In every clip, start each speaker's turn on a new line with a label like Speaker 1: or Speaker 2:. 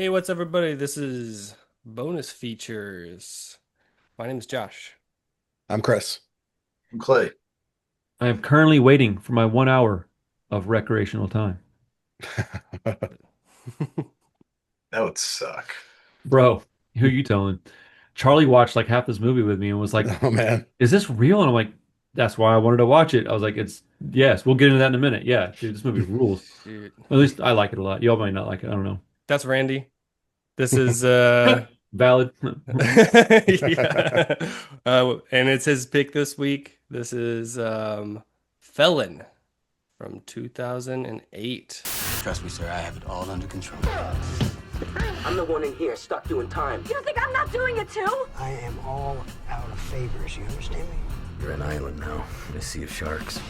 Speaker 1: Hey, what's everybody? This is bonus features. My name is Josh.
Speaker 2: I'm Chris.
Speaker 3: I'm Clay.
Speaker 4: I am currently waiting for my 1 hour of recreational time.
Speaker 3: That would suck.
Speaker 4: Bro, who are you telling? Charlie watched like half this movie with me and was like,
Speaker 2: Oh man.
Speaker 4: "Is this real?" And I'm like, "That's why I wanted to watch it." I was like, "It's yes, we'll get into that in a minute." Yeah, dude, this movie rules.
Speaker 1: Shoot.
Speaker 4: At least I like it a lot. Y'all might not like it. I don't know.
Speaker 1: That's Randy. This is
Speaker 4: Valid.
Speaker 1: yeah. And it's his pick this week. This is Felon from 2008.
Speaker 5: Trust me, sir, I have it all under control.
Speaker 6: I'm the one in here stuck doing time.
Speaker 7: You think I'm not doing it too?
Speaker 8: I am all out of favors, you understand me?
Speaker 5: You're an island now, in a sea of sharks.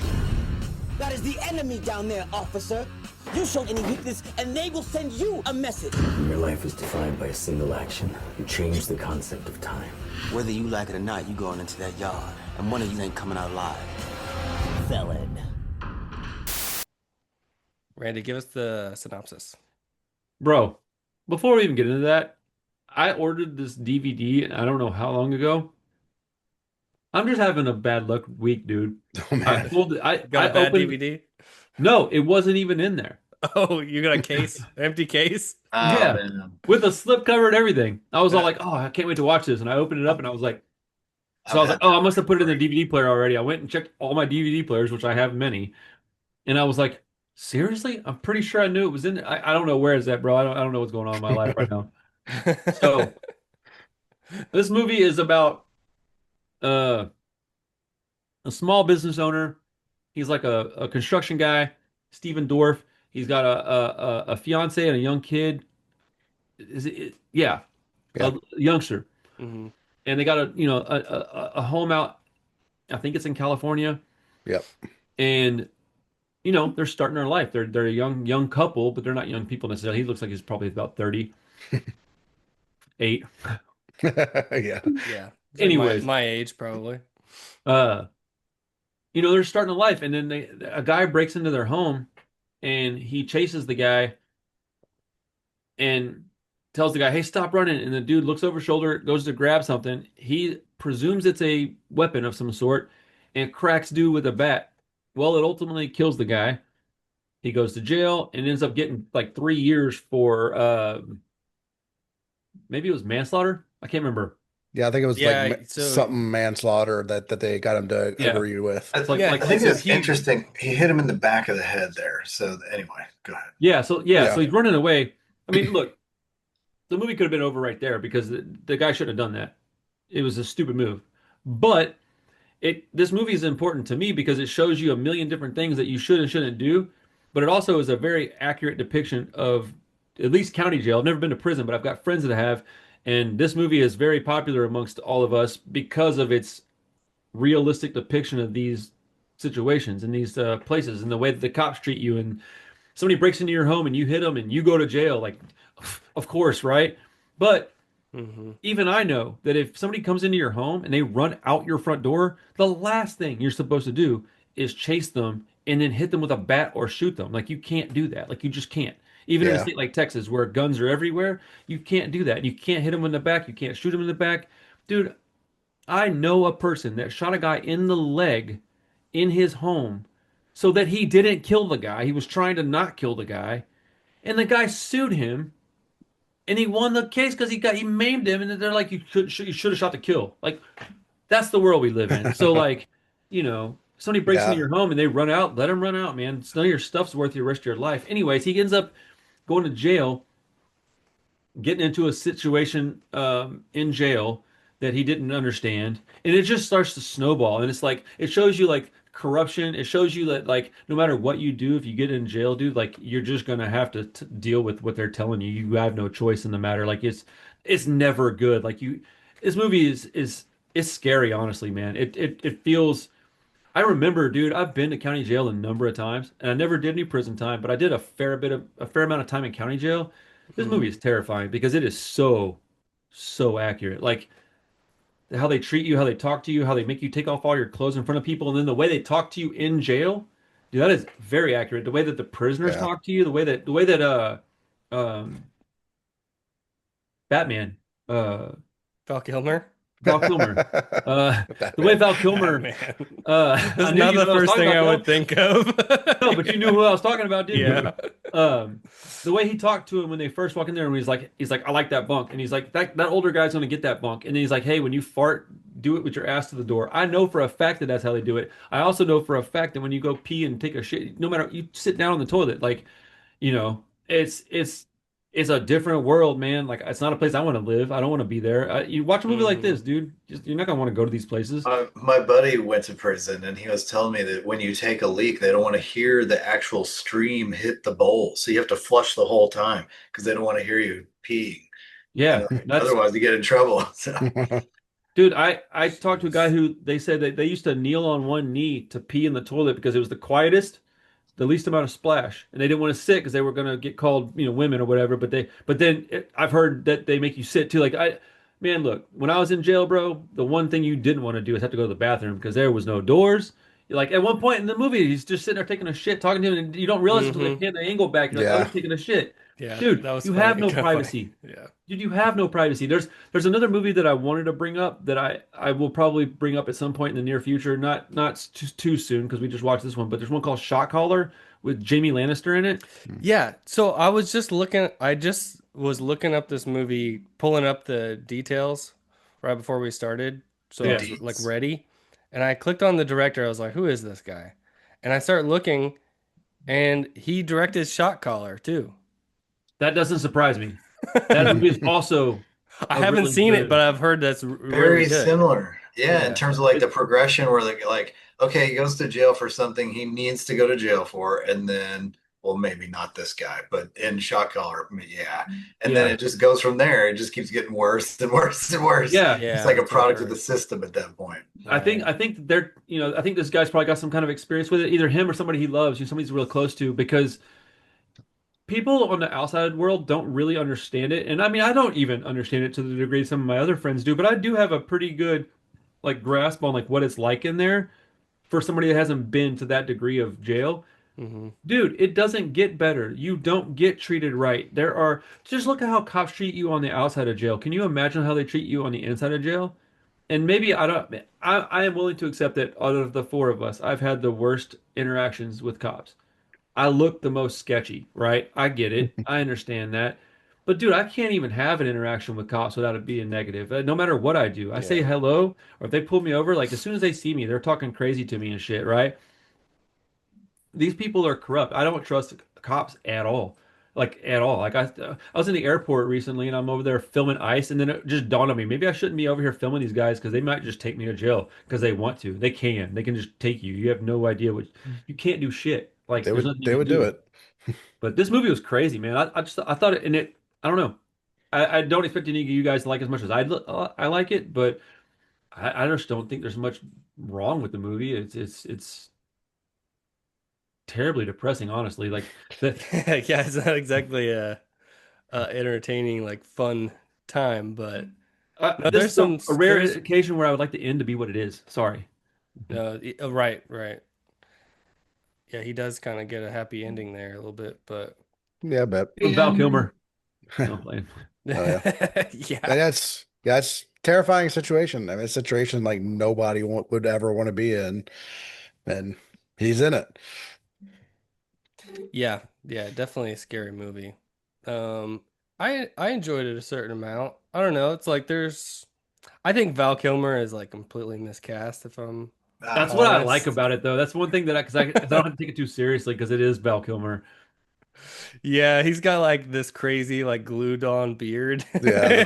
Speaker 6: That is the enemy down there, officer. You show any weakness, and they will send you a message.
Speaker 5: Your life is defined by a single action. You change the concept of time. Whether you like it or not, you going into that yard, and one of you ain't coming out alive.
Speaker 6: Felon.
Speaker 1: Randy, give us the synopsis.
Speaker 4: Bro, before we even get into that, I ordered this DVD, and I don't know how long ago. I'm just having a bad luck week, dude.
Speaker 2: Oh
Speaker 4: I
Speaker 2: man.
Speaker 4: pulled it.
Speaker 1: Got
Speaker 4: I
Speaker 1: a bad
Speaker 4: opened.
Speaker 1: DVD?
Speaker 4: No, it wasn't even in there.
Speaker 1: Oh, you got a case? Empty case?
Speaker 4: Yeah,
Speaker 3: Man.
Speaker 4: with a slip cover and everything. I was all like, "Oh, I can't wait to watch this." And I opened it up, and I was like, "So I was like, oh, I must have put it in the DVD player already." I went and checked all my DVD players, which I have many, and I was like, "Seriously? I'm pretty sure I knew it was in. I don't know where is that, bro. I don't know what's going on in my life right now." So this movie is about uh, a small business owner. He's like a construction guy, Steven Dorff. He's got a fiance and a young kid. Yeah,
Speaker 2: Yeah.
Speaker 4: a youngster,
Speaker 1: hmm
Speaker 4: and they got a home out. I think it's in California,
Speaker 2: Yep.
Speaker 4: and they're starting their life. They're a young couple, but they're not young people necessarily. He looks like he's probably about 38.
Speaker 2: Yeah.
Speaker 1: Yeah. It's like
Speaker 4: Anyways,
Speaker 1: my age, probably.
Speaker 4: uh, they're starting a life, and then a guy breaks into their home, and he chases the guy and tells the guy, "Hey, stop running!" And the dude looks over his shoulder, goes to grab something. He presumes it's a weapon of some sort, and cracks dude with a bat. Well, it ultimately kills the guy. He goes to jail and ends up getting like 3 years for maybe it was manslaughter. I can't remember.
Speaker 2: Yeah, I think it was like
Speaker 1: Yeah, so
Speaker 2: something manslaughter that they got him to
Speaker 4: Yeah,
Speaker 2: agree with.
Speaker 3: I,
Speaker 4: it's like
Speaker 1: Yeah,
Speaker 4: like
Speaker 3: I think
Speaker 4: so
Speaker 3: it's interesting. He hit him in the back of the head there. So anyway, go ahead.
Speaker 4: so
Speaker 2: Yeah.
Speaker 4: he's running away. I mean, look, the movie could have been over right there because the guy shouldn't have done that. It was a stupid move. But this movie is important to me because it shows you a million different things that you should and shouldn't do, but it also is a very accurate depiction of at least county jail. I've never been to prison, but I've got friends that have, and this movie is very popular amongst all of us because of its realistic depiction of these situations and these places and the way that the cops treat you. And somebody breaks into your home and you hit them and you go to jail, like, of course, right? But
Speaker 1: hmm
Speaker 4: even I know that if somebody comes into your home and they run out your front door, the last thing you're supposed to do is chase them and then hit them with a bat or shoot them. Like you can't do that. Like you just can't. Even in a
Speaker 2: Yeah.
Speaker 4: state like Texas where guns are everywhere, you can't do that. You can't hit them in the back. You can't shoot them in the back. Dude, I know a person that shot a guy in the leg in his home so that he didn't kill the guy. He was trying to not kill the guy. And the guy sued him and he won the case because he maimed him, and they're like, you should have shot to kill. Like that's the world we live in. So like, somebody breaks into
Speaker 2: Yeah.
Speaker 4: your home and they run out, let them run out, man. None of your stuff's worth the rest of your life. Anyways, he ends up going to jail, getting into a situation in jail that he didn't understand, and it just starts to snowball. And it's like it shows you like corruption. It shows you that like no matter what you do, if you get in jail, dude, like you're just gonna have to deal with what they're telling you. You have no choice in the matter. Like it's never good. Like this movie is scary, honestly, man. It feels. I remember, dude, I've been to county jail a number of times, and I never did any prison time, but I did a fair amount of time in county jail. This
Speaker 1: hmm
Speaker 4: movie is terrifying because it is so accurate. Like how they treat you, how they talk to you, how they make you take off all your clothes in front of people, and then the way they talk to you in jail, dude, that is very accurate. The way that the prisoners
Speaker 2: Yeah.
Speaker 4: talk to you, the way that um Batman. Uh,
Speaker 1: Val Kilmer.
Speaker 4: Val Kilmer. The way Val Kilmer.
Speaker 1: Batman.
Speaker 4: I
Speaker 1: That's
Speaker 4: knew
Speaker 1: not
Speaker 4: you knew
Speaker 1: the
Speaker 4: what I was
Speaker 1: first
Speaker 4: talking
Speaker 1: thing I
Speaker 4: about,
Speaker 1: would
Speaker 4: though.
Speaker 1: think of.
Speaker 4: No, but you knew who I was talking about, didn't
Speaker 1: Yeah.
Speaker 4: you? The way he talked to him when they first walk in there, and he's like, I like that bunk, and he's like, that older guy's gonna get that bunk, and then he's like, hey, when you fart, do it with your ass to the door. I know for a fact that that's how they do it. I also know for a fact that when you go pee and take a shit, no matter you sit down on the toilet, like, it's a different world, man. Like it's not a place I want to live. I don't want to be there. You watch a movie like
Speaker 1: Mhm.
Speaker 4: this, dude. You're not gonna want to go to these places.
Speaker 3: My buddy went to prison and he was telling me that when you take a leak, they don't want to hear the actual stream hit the bowl. So you have to flush the whole time because they don't want to hear you peeing.
Speaker 4: Yeah,
Speaker 3: And
Speaker 4: that's
Speaker 3: otherwise you get in trouble. So,
Speaker 4: dude. I talked to a guy who they said that they used to kneel on one knee to pee in the toilet because it was the quietest, the least amount of splash, and they didn't want to sit because they were gonna get called, women or whatever. I've heard that they make you sit too. Man, look, when I was in jail, bro, the one thing you didn't want to do is have to go to the bathroom because there was no doors. Like at one point in the movie, he's just sitting there taking a shit, talking to him, and you don't realize until they
Speaker 1: Mhm.
Speaker 4: pan the angle back. You're like, oh,
Speaker 2: Yeah.
Speaker 4: he's taking a shit,
Speaker 1: Yeah,
Speaker 4: dude.
Speaker 1: that was
Speaker 4: You
Speaker 1: funny.
Speaker 4: have no
Speaker 1: Kinda funny.
Speaker 4: privacy.
Speaker 1: Yeah.
Speaker 4: Dude, you have no privacy. There's another movie that I wanted to bring up that I will probably bring up at some point in the near future. Not too soon because we just watched this one. But there's one called Shot Caller with Jamie Lannister in it.
Speaker 1: Yeah, so I just was looking up this movie, pulling up the details right before we started. So
Speaker 3: the
Speaker 1: I
Speaker 4: Yeah.
Speaker 1: was like
Speaker 3: deets.
Speaker 1: ready. And I clicked on the director. I was like, who is this guy? And I started looking and he directed Shot Caller too.
Speaker 4: That doesn't surprise me. That movie is also
Speaker 1: I
Speaker 4: a
Speaker 1: haven't
Speaker 4: really
Speaker 1: seen it, but
Speaker 4: good.
Speaker 1: I've heard that's really
Speaker 3: Very
Speaker 1: good.
Speaker 3: similar. Yeah, in
Speaker 1: Yeah.
Speaker 3: terms of like
Speaker 4: It,
Speaker 3: the progression where like, okay, he goes to jail for something he needs to go to jail for, and then, well, maybe not this guy, but in shot collar, yeah. And then
Speaker 4: yeah,
Speaker 3: it just goes from there. It just keeps getting worse and worse and worse.
Speaker 4: yeah.
Speaker 3: It's
Speaker 1: Yeah,
Speaker 3: like a
Speaker 1: that's what I've
Speaker 3: product of the
Speaker 1: heard.
Speaker 3: system at that point.
Speaker 1: Yeah.
Speaker 4: I think they're, I think this guy's probably got some kind of experience with it, either him or somebody he loves, somebody he's real close to, because people on the outside world don't really understand it. And I mean, I don't even understand it to the degree some of my other friends do, but I do have a pretty good like grasp on like what it's like in there for somebody that hasn't been to that degree of jail.
Speaker 1: Hmm.
Speaker 4: Dude, it doesn't get better. You don't get treated right. Just look at how cops treat you on the outside of jail. Can you imagine how they treat you on the inside of jail? And maybe I don't, I am willing to accept that out of the four of us, I've had the worst interactions with cops. I look the most sketchy, right? I get it. I understand that. But dude, I can't even have an interaction with cops without it being negative. No matter what I do, I say
Speaker 1: Yeah.
Speaker 4: hello, or if they pull me over, like as soon as they see me, they're talking crazy to me and shit, right? These people are corrupt. I don't trust cops at all. Like at all. I was in the airport recently and I'm over there filming ICE and then it just dawned on me, maybe I shouldn't be over here filming these guys because they might just take me to jail because they want to. They can. They can just take you. You have no idea what you can't do shit. Like
Speaker 2: They
Speaker 4: there's
Speaker 2: would
Speaker 4: nothing you
Speaker 2: they
Speaker 4: can
Speaker 2: would do
Speaker 4: do.
Speaker 2: it.
Speaker 4: But this movie was crazy, man. I thought it and it I don't know. I don't expect any of you guys to like as much as I like it, but I just don't think there's much wrong with the movie. It's terribly depressing, honestly. Like the
Speaker 1: Yeah, it's not exactly a entertaining, like fun time, but no,
Speaker 4: this
Speaker 1: there's
Speaker 4: is a rare
Speaker 1: there's
Speaker 4: occasion where I would like the end to be what it is. Sorry.
Speaker 1: right, right. Yeah, he does kind of get a happy ending there a little bit, but
Speaker 2: Yeah, but
Speaker 4: With Val Kilmer. No, I'm playing.
Speaker 2: yeah.
Speaker 1: yeah,
Speaker 2: And that's terrifying situation. I mean, a situation like nobody would ever want to be in, and he's in it.
Speaker 1: yeah, yeah, definitely a scary movie. Um, I enjoyed it a certain amount. I don't know. It's like I think Val Kilmer is like completely miscast. If I'm
Speaker 4: That's what I like
Speaker 1: honest,
Speaker 4: about it, though. That's one thing that I don't have to take it too seriously because it is Val Kilmer.
Speaker 1: yeah, he's got like this crazy like glued on beard.
Speaker 2: Yeah.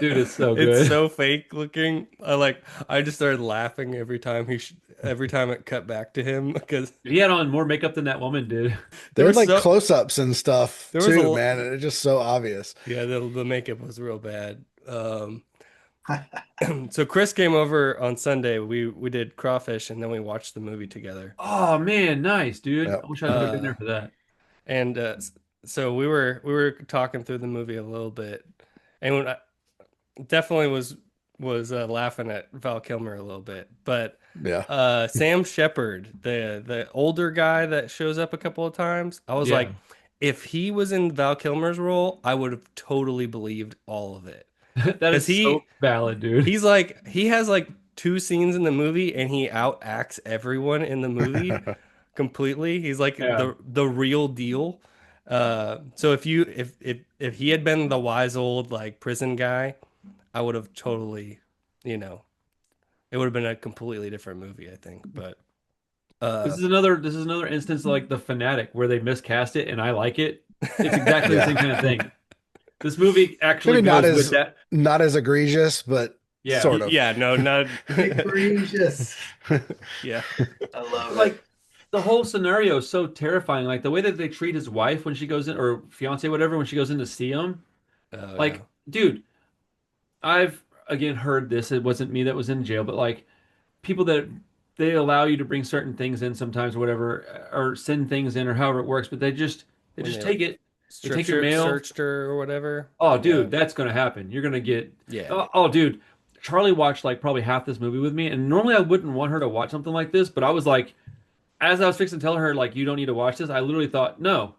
Speaker 4: Dude, it's so
Speaker 1: It's
Speaker 4: good.
Speaker 1: so fake looking. I just started laughing every time it cut back to him because
Speaker 4: He had on more makeup than that woman did.
Speaker 1: there
Speaker 2: There's
Speaker 1: was
Speaker 2: like
Speaker 1: so
Speaker 2: close-ups and stuff
Speaker 1: there was
Speaker 2: too, man. And it's just so obvious.
Speaker 1: yeah, the makeup was real bad. So Chris came over on Sunday. We did crawfish and then we watched the movie together.
Speaker 4: Oh man, nice, dude.
Speaker 2: Yep.
Speaker 4: I wish I would have been there for that.
Speaker 1: And so we were talking through the movie a little bit, and when I definitely was laughing at Val Kilmer a little bit, but
Speaker 2: Yeah.
Speaker 1: Sam Shepard, the older guy that shows up a couple of times, I was like,
Speaker 4: Yeah.
Speaker 1: if he was in Val Kilmer's role, I would have totally believed all of it.
Speaker 4: That
Speaker 1: Because
Speaker 4: is so valid, dude.
Speaker 1: he has like two scenes in the movie and he outacts everyone in the movie completely. He's like
Speaker 4: Yeah.
Speaker 1: the real deal. So if he had been the wise old like prison guy, I would have totally, you know, it would have been a completely different movie, I think. But uh
Speaker 4: This is another instance of like The Fanatic where they miscast it and I like it. It's exactly the
Speaker 2: Yeah.
Speaker 4: same kind of thing. This movie actually
Speaker 2: Maybe
Speaker 4: goes with that.
Speaker 2: not as egregious, but
Speaker 4: Yeah.
Speaker 2: sort of.
Speaker 1: yeah, no, not
Speaker 3: Egregious.
Speaker 1: yeah.
Speaker 3: I love it.
Speaker 4: Like the whole scenario is so terrifying. Like the way that they treat his wife when she goes in, or fiance, whatever, when she goes in to see him.
Speaker 1: Oh yeah.
Speaker 4: Like, dude, I've again heard this. It wasn't me that was in jail, but like people that they allow you to bring certain things in sometimes, or whatever, or send things in, or however it works. But they
Speaker 1: When
Speaker 4: just
Speaker 1: they
Speaker 4: take
Speaker 1: like
Speaker 4: it. They
Speaker 1: strip
Speaker 4: take your mail.
Speaker 1: searched her or whatever.
Speaker 4: Oh,
Speaker 1: Yeah.
Speaker 4: dude, that's gonna happen. You're gonna get.
Speaker 1: Yeah.
Speaker 4: Oh, dude, Charlie watched like probably half this movie with me, and normally I wouldn't want her to watch something like this, but I was like, as I was fixing to tell her like you don't need to watch this, I literally thought, no,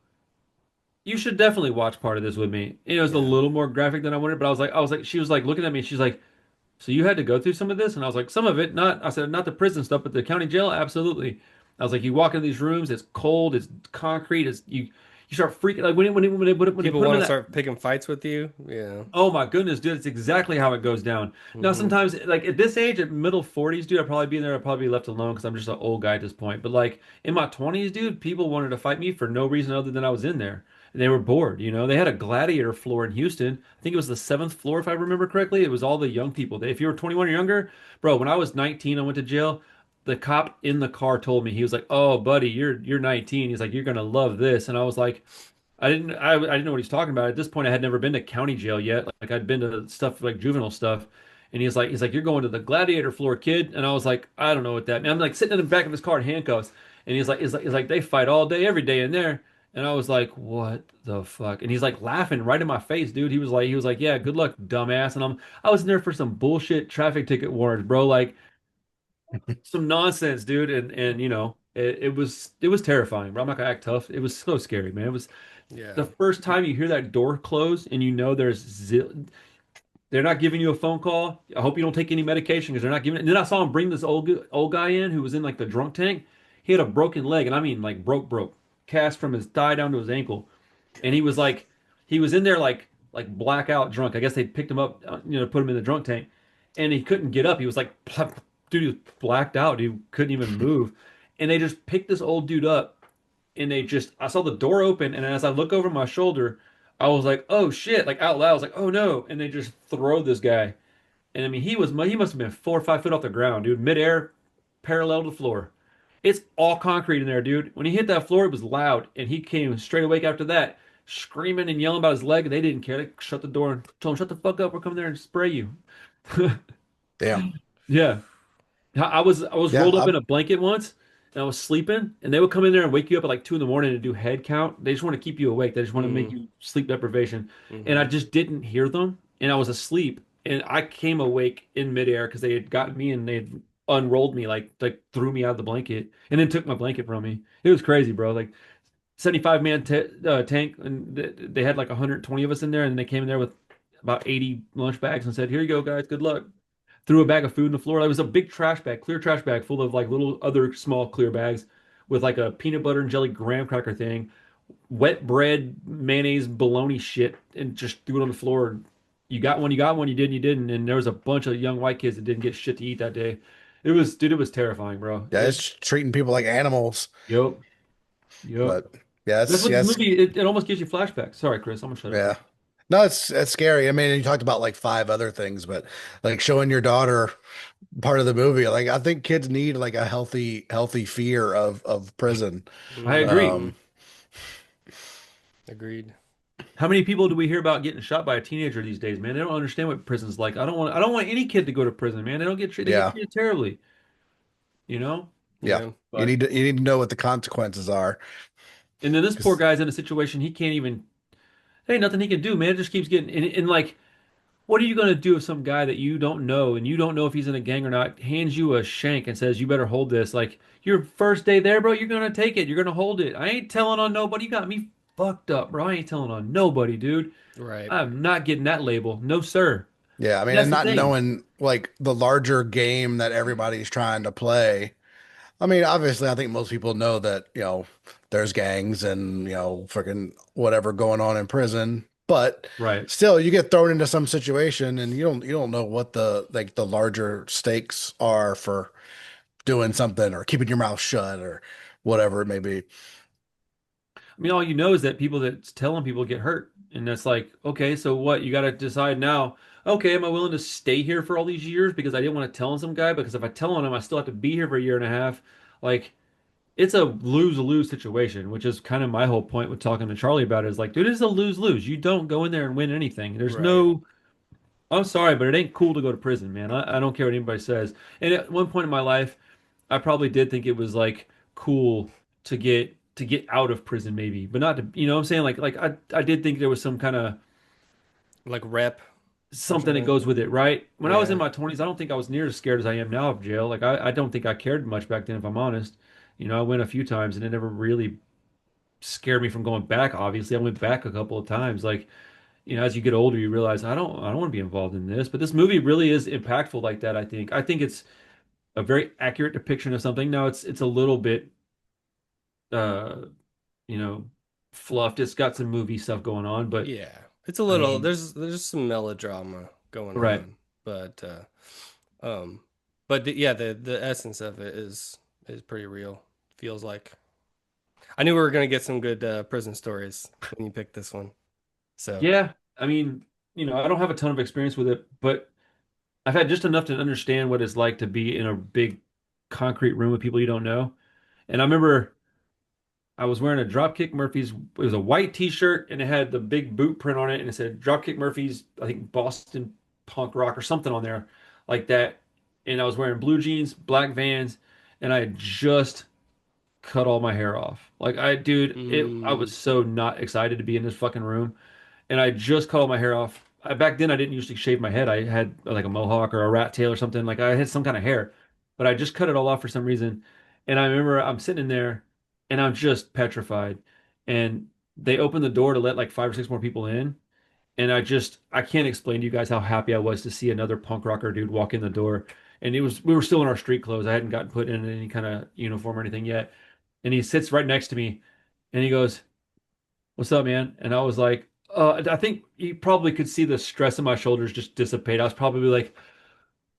Speaker 4: you should definitely watch part of this with me. It was a
Speaker 1: Yeah.
Speaker 4: little more graphic than I wanted, but I was like, she was like looking at me, she's like, so you had to go through some of this, and I was like, some of it, not. I said, not the prison stuff, but the county jail, absolutely. I was like, you walk into these rooms, it's cold, it's concrete, it's you start freaking like when they
Speaker 1: People
Speaker 4: put them
Speaker 1: want
Speaker 4: in
Speaker 1: to
Speaker 4: that.
Speaker 1: start picking fights with you. Yeah.
Speaker 4: Oh my goodness, dude, it's exactly how it goes down. Now,
Speaker 1: Hmm.
Speaker 4: sometimes, like at this age, at middle 40s, dude, I'd probably be in there. I'd probably be left alone because I'm just an old guy at this point. But like in my 20s, dude, people wanted to fight me for no reason other than I was in there. And they were bored, you know. They had a gladiator floor in Houston. I think it was the seventh floor, if I remember correctly. It was all the young people. If you were 21 or younger, bro, when I was 19, I went to jail. The cop in the car told me, he was like, "Oh, buddy, you're 19." He's like, "You're gonna love this." And I was like, I didn't know what he's talking about. At this point, I had never been to county jail yet. Like I'd been to stuff like juvenile stuff. And he's like, you're going to the gladiator floor, kid. And I was like, I don't know what that means. I'm like sitting in the back of his car in handcuffs. And he's like, they fight all day, every day in there. And I was like, what the fuck? And he's like laughing right in my face, dude. He was like, yeah, good luck, dumbass. And I was in there for some bullshit traffic ticket warrants, bro. Like some nonsense, dude. And it was terrifying, bro. I'm not gonna act tough. It was so scary, man. It was
Speaker 1: Yeah.
Speaker 4: the first time you hear that door close and you know they're not giving you a phone call. I hope you don't take any medication because they're not giving it. And then I saw him bring this old guy in who was in like the drunk tank. He had a broken leg, and I mean like broke, cast from his thigh down to his ankle. And he was in there like blackout drunk. I guess they picked him up, put him in the drunk tank, and he couldn't get up. He was like, dude, he was blacked out. He couldn't even move. And they just picked this old dude up and I saw the door open, and as I look over my shoulder, I was like, oh shit, like out loud, I was like, oh no, and they just throw this guy, and I mean, he must have been 4 or 5 feet off the ground, dude, midair, parallel to the floor. It's all concrete in there, dude. When he hit that floor, it was loud, and he came straight awake after that, screaming and yelling about his leg, and they didn't care. They shut the door and told him, shut the fuck up, we're coming there and spray you.
Speaker 2: Damn.
Speaker 4: Yeah. I was
Speaker 2: Yeah.
Speaker 4: rolled up in a blanket once and I was sleeping and they would come in there and wake you up at like 2 in the morning to do head count. They just want to keep you awake. They just want to make
Speaker 1: Mm-hmm.
Speaker 4: you sleep deprivation. And I
Speaker 1: Hmm.
Speaker 4: just didn't hear them and I was asleep and I came awake in midair because they had gotten me and they had unrolled me like threw me out of the blanket and then took my blanket from me. It was crazy, bro. Like 75 man tank and they had like 120 of us in there and they came in there with about 80 lunch bags and said, "Here you go, guys. Good luck." Threw a bag of food on the floor. It was a big trash bag, clear trash bag full of like little other small clear bags with like a peanut butter and jelly graham cracker thing, wet bread, mayonnaise, bologna shit, and just threw it on the floor. You got one, you didn't, you didn't. And there was a bunch of young white kids that didn't get shit to eat that day. It was terrifying, bro.
Speaker 2: Yeah, it's treating people like animals.
Speaker 4: Yep, yep.
Speaker 2: But yeah,
Speaker 4: That's
Speaker 2: it's
Speaker 4: what this
Speaker 2: yes,
Speaker 4: movie, it almost gives you flashbacks. Sorry, Chris, I'm gonna shut up.
Speaker 2: yeah. No, it's scary. I mean, you talked about like five other things, but like showing your daughter part of the movie, like I think kids need like a healthy fear of prison.
Speaker 4: I agree.
Speaker 2: Um,
Speaker 1: Agreed.
Speaker 4: How many people do we hear about getting shot by a teenager these days, man? They don't understand what prison's like. I don't want any kid to go to prison, man. They get
Speaker 2: yeah,
Speaker 4: treated terribly, you know?
Speaker 2: yeah.
Speaker 1: Yeah.
Speaker 4: But
Speaker 2: You need to know what the consequences are.
Speaker 4: and then this poor
Speaker 2: 'Cause-
Speaker 4: guy's in a situation he can't even there ain't nothing he can do, man. It just keeps getting and like what are you gonna do if some guy that you don't know and you don't know if he's in a gang or not hands you a shank and says you better hold this? Like your first day there, bro, you're gonna take it, you're gonna hold it. I ain't telling on nobody. You got me fucked up, bro. I ain't telling on nobody, dude.
Speaker 1: Right.
Speaker 4: I'm not getting that label. No, sir.
Speaker 2: Yeah, I mean,
Speaker 4: And that's
Speaker 2: and
Speaker 4: the
Speaker 2: not
Speaker 4: thing.
Speaker 2: knowing like the larger game that everybody's trying to play. I mean, obviously, I think most people know that, there's gangs and, freaking whatever going on in prison, but
Speaker 4: Right.
Speaker 2: still you get thrown into some situation and you don't know what the larger stakes are for doing something or keeping your mouth shut or whatever it may be.
Speaker 4: I mean, all you know is that people that's telling people get hurt. And that's like, okay, so what? You got to decide now. Okay, am I willing to stay here for all these years because I didn't want to tell on some guy? Because if I tell on him, I still have to be here for a year and a half. Like, it's a lose-lose situation, which is kind of my whole point with talking to Charlie about it is like, dude, it's a lose-lose. You don't go in there and win anything. There's
Speaker 1: Right.
Speaker 4: no, I'm sorry, but it ain't cool to go to prison, man. I don't care what anybody says. And at one point in my life, I probably did think it was like cool to get out of prison, maybe, but not to, you know what I'm saying? Like I did think there was some kind of
Speaker 1: Like rep or
Speaker 4: something that
Speaker 1: something.
Speaker 4: goes with it, right? When I was in
Speaker 1: Yeah.
Speaker 4: my 20s, I don't think I was near as scared as I am now of jail. Like I don't think I cared much back then, if I'm honest. I went a few times and it never really scared me from going back. Obviously, I went back a couple of times. Like, as you get older, you realize I don't want to be involved in this. But this movie really is impactful like that, I think. I think it's a very accurate depiction of something. Now it's a little bit uh, you know, fluffed. It's got some movie stuff going on, but
Speaker 1: Yeah. It's a
Speaker 4: I
Speaker 1: little
Speaker 4: mean,
Speaker 1: there's some melodrama going
Speaker 4: right.
Speaker 1: on, um yeah, the essence of it is pretty real. Feels like I knew we were gonna get some good prison stories when you picked this one. So,
Speaker 4: Yeah, I mean, I don't have a ton of experience with it, but I've had just enough to understand what it's like to be in a big concrete room with people you don't know. And I remember I was wearing a Dropkick Murphys. It was a white T-shirt and it had the big boot print on it, and it said Dropkick Murphys, I think Boston punk rock or something on there like that. And I was wearing blue jeans, black Vans, and I had just cut all my hair off. Like dude, I
Speaker 1: mm,
Speaker 4: was so not excited to be in this fucking room, and I just cut all my hair off. Back then, I didn't usually shave my head. I had like a mohawk or a rat tail or something. Like I had some kind of hair, but I just cut it all off for some reason. And I remember I'm sitting in there, and I'm just petrified. And they opened the door to let like 5 or 6 more people in, and I can't explain to you guys how happy I was to see another punk rocker dude walk in the door. And we were still in our street clothes. I hadn't gotten put in any kind of uniform or anything yet. And he sits right next to me, and he goes, "What's up, man?" And I was like, I think you probably could see the stress in my shoulders just dissipate. I was probably like,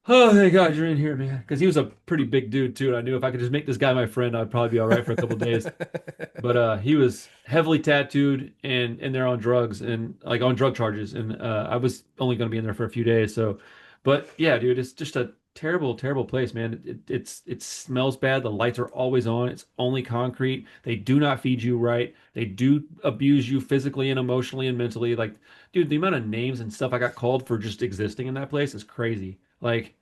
Speaker 4: "Oh, thank God you're in here, man," because he was a pretty big dude too, and I knew if I could just make this guy my friend, I'd probably be all right for a couple of days. But he was heavily tattooed and they're on drugs and like on drug charges, and I was only going to be in there for a few days. So, but yeah, dude, it's just a terrible, terrible place, man. It smells bad. The lights are always on. It's only concrete. They do not feed you right. They do abuse you physically and emotionally and mentally. Like, dude, the amount of names and stuff I got called for just existing in that place is crazy. Like,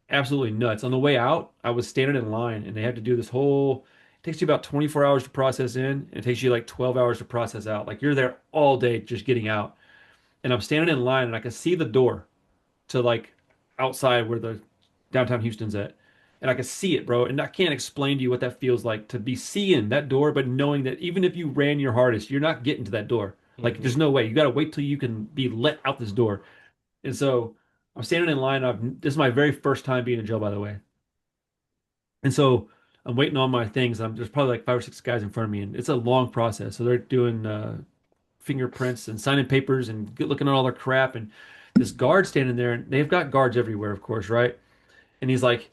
Speaker 4: absolutely nuts. On the way out, I was standing in line and they had to do this whole, it takes you about 24 hours to process in, and it takes you like 12 hours to process out. Like you're there all day just getting out. And I'm standing in line and I can see the door to like outside where the downtown Houston's at. And I can see it, bro. And I can't explain to you what that feels like to be seeing that door, but knowing that even if you ran your hardest, you're not getting to that door. Like
Speaker 1: hmm
Speaker 4: there's no way. You got to wait till you can be let out this door. And so I'm standing in line. This is my very first time being in jail, by the way. And so I'm waiting on my things. There's probably like 5 or 6 guys in front of me, and it's a long process. So they're doing fingerprints and signing papers and looking at all their crap. And this guard standing there, and they've got guards everywhere, of course, right? And he's like,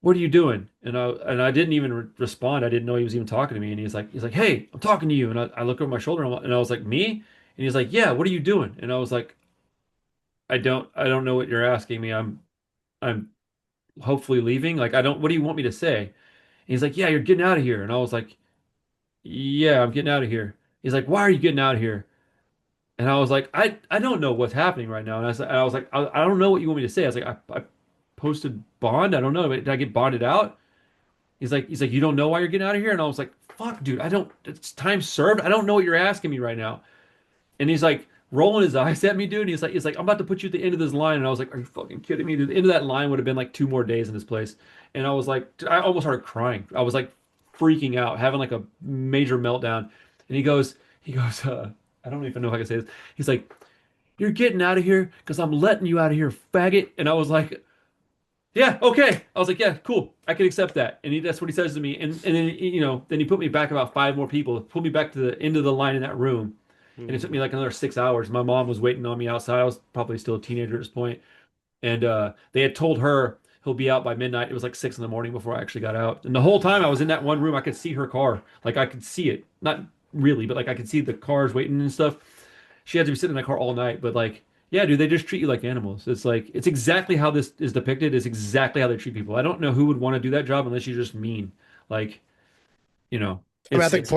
Speaker 4: "What are you doing?" And I didn't even respond. I didn't know he was even talking to me. And he's like, "Hey, I'm talking to you." And I look over my shoulder, and I was like, "Me?" And he's like, "Yeah, what are you doing?" And I was like, "I don't know what you're asking me. I'm hopefully leaving. Like, I don't, what do you want me to say?" And he's like, "Yeah, you're getting out of here." And I was like, "Yeah, I'm getting out of here." He's like, "Why are you getting out of here?" And I was like, I don't know what's happening right now. And I was like, I don't know what you want me to say. I was like, I posted bond. I don't know. Did I get bonded out? He's like, "You don't know why you're getting out of here?" And I was like, "Fuck, dude, I don't, it's time served. I don't know what you're asking me right now." And he's like rolling his eyes at me, dude. And he's like, "I'm about to put you at the end of this line." And I was like, "Are you fucking kidding me, dude?" The end of that line would have been like 2 more days in this place. And I was like, dude, I almost started crying. I was like freaking out, having like a major meltdown. And He goes, I don't even know if I can say this. He's like, "You're getting out of here because I'm letting you out of here, faggot." And I was like, "Yeah, okay." I was like, "Yeah, cool. I can accept that." And that's what he says to me. And then then he put me back about five more people, pulled me back to the end of the line in that room, and it took me
Speaker 1: Mhm.
Speaker 4: like another 6 hours. My mom was waiting on me outside. I was probably still a teenager at this point, and they had told her he'll be out by midnight. It was like 6 in the morning before I actually got out. And the whole time I was in that one room, I could see her car. Like I could see it, not really, but like I could see the cars waiting and stuff. She had to be sitting in that car all night. But like, yeah, dude, they just treat you like animals. It's like it's exactly how this is depicted. It's exactly how they treat people. I don't know who would want to do that job unless you're just mean. Like, you know,
Speaker 2: I mean, I
Speaker 4: it's
Speaker 2: think
Speaker 4: it's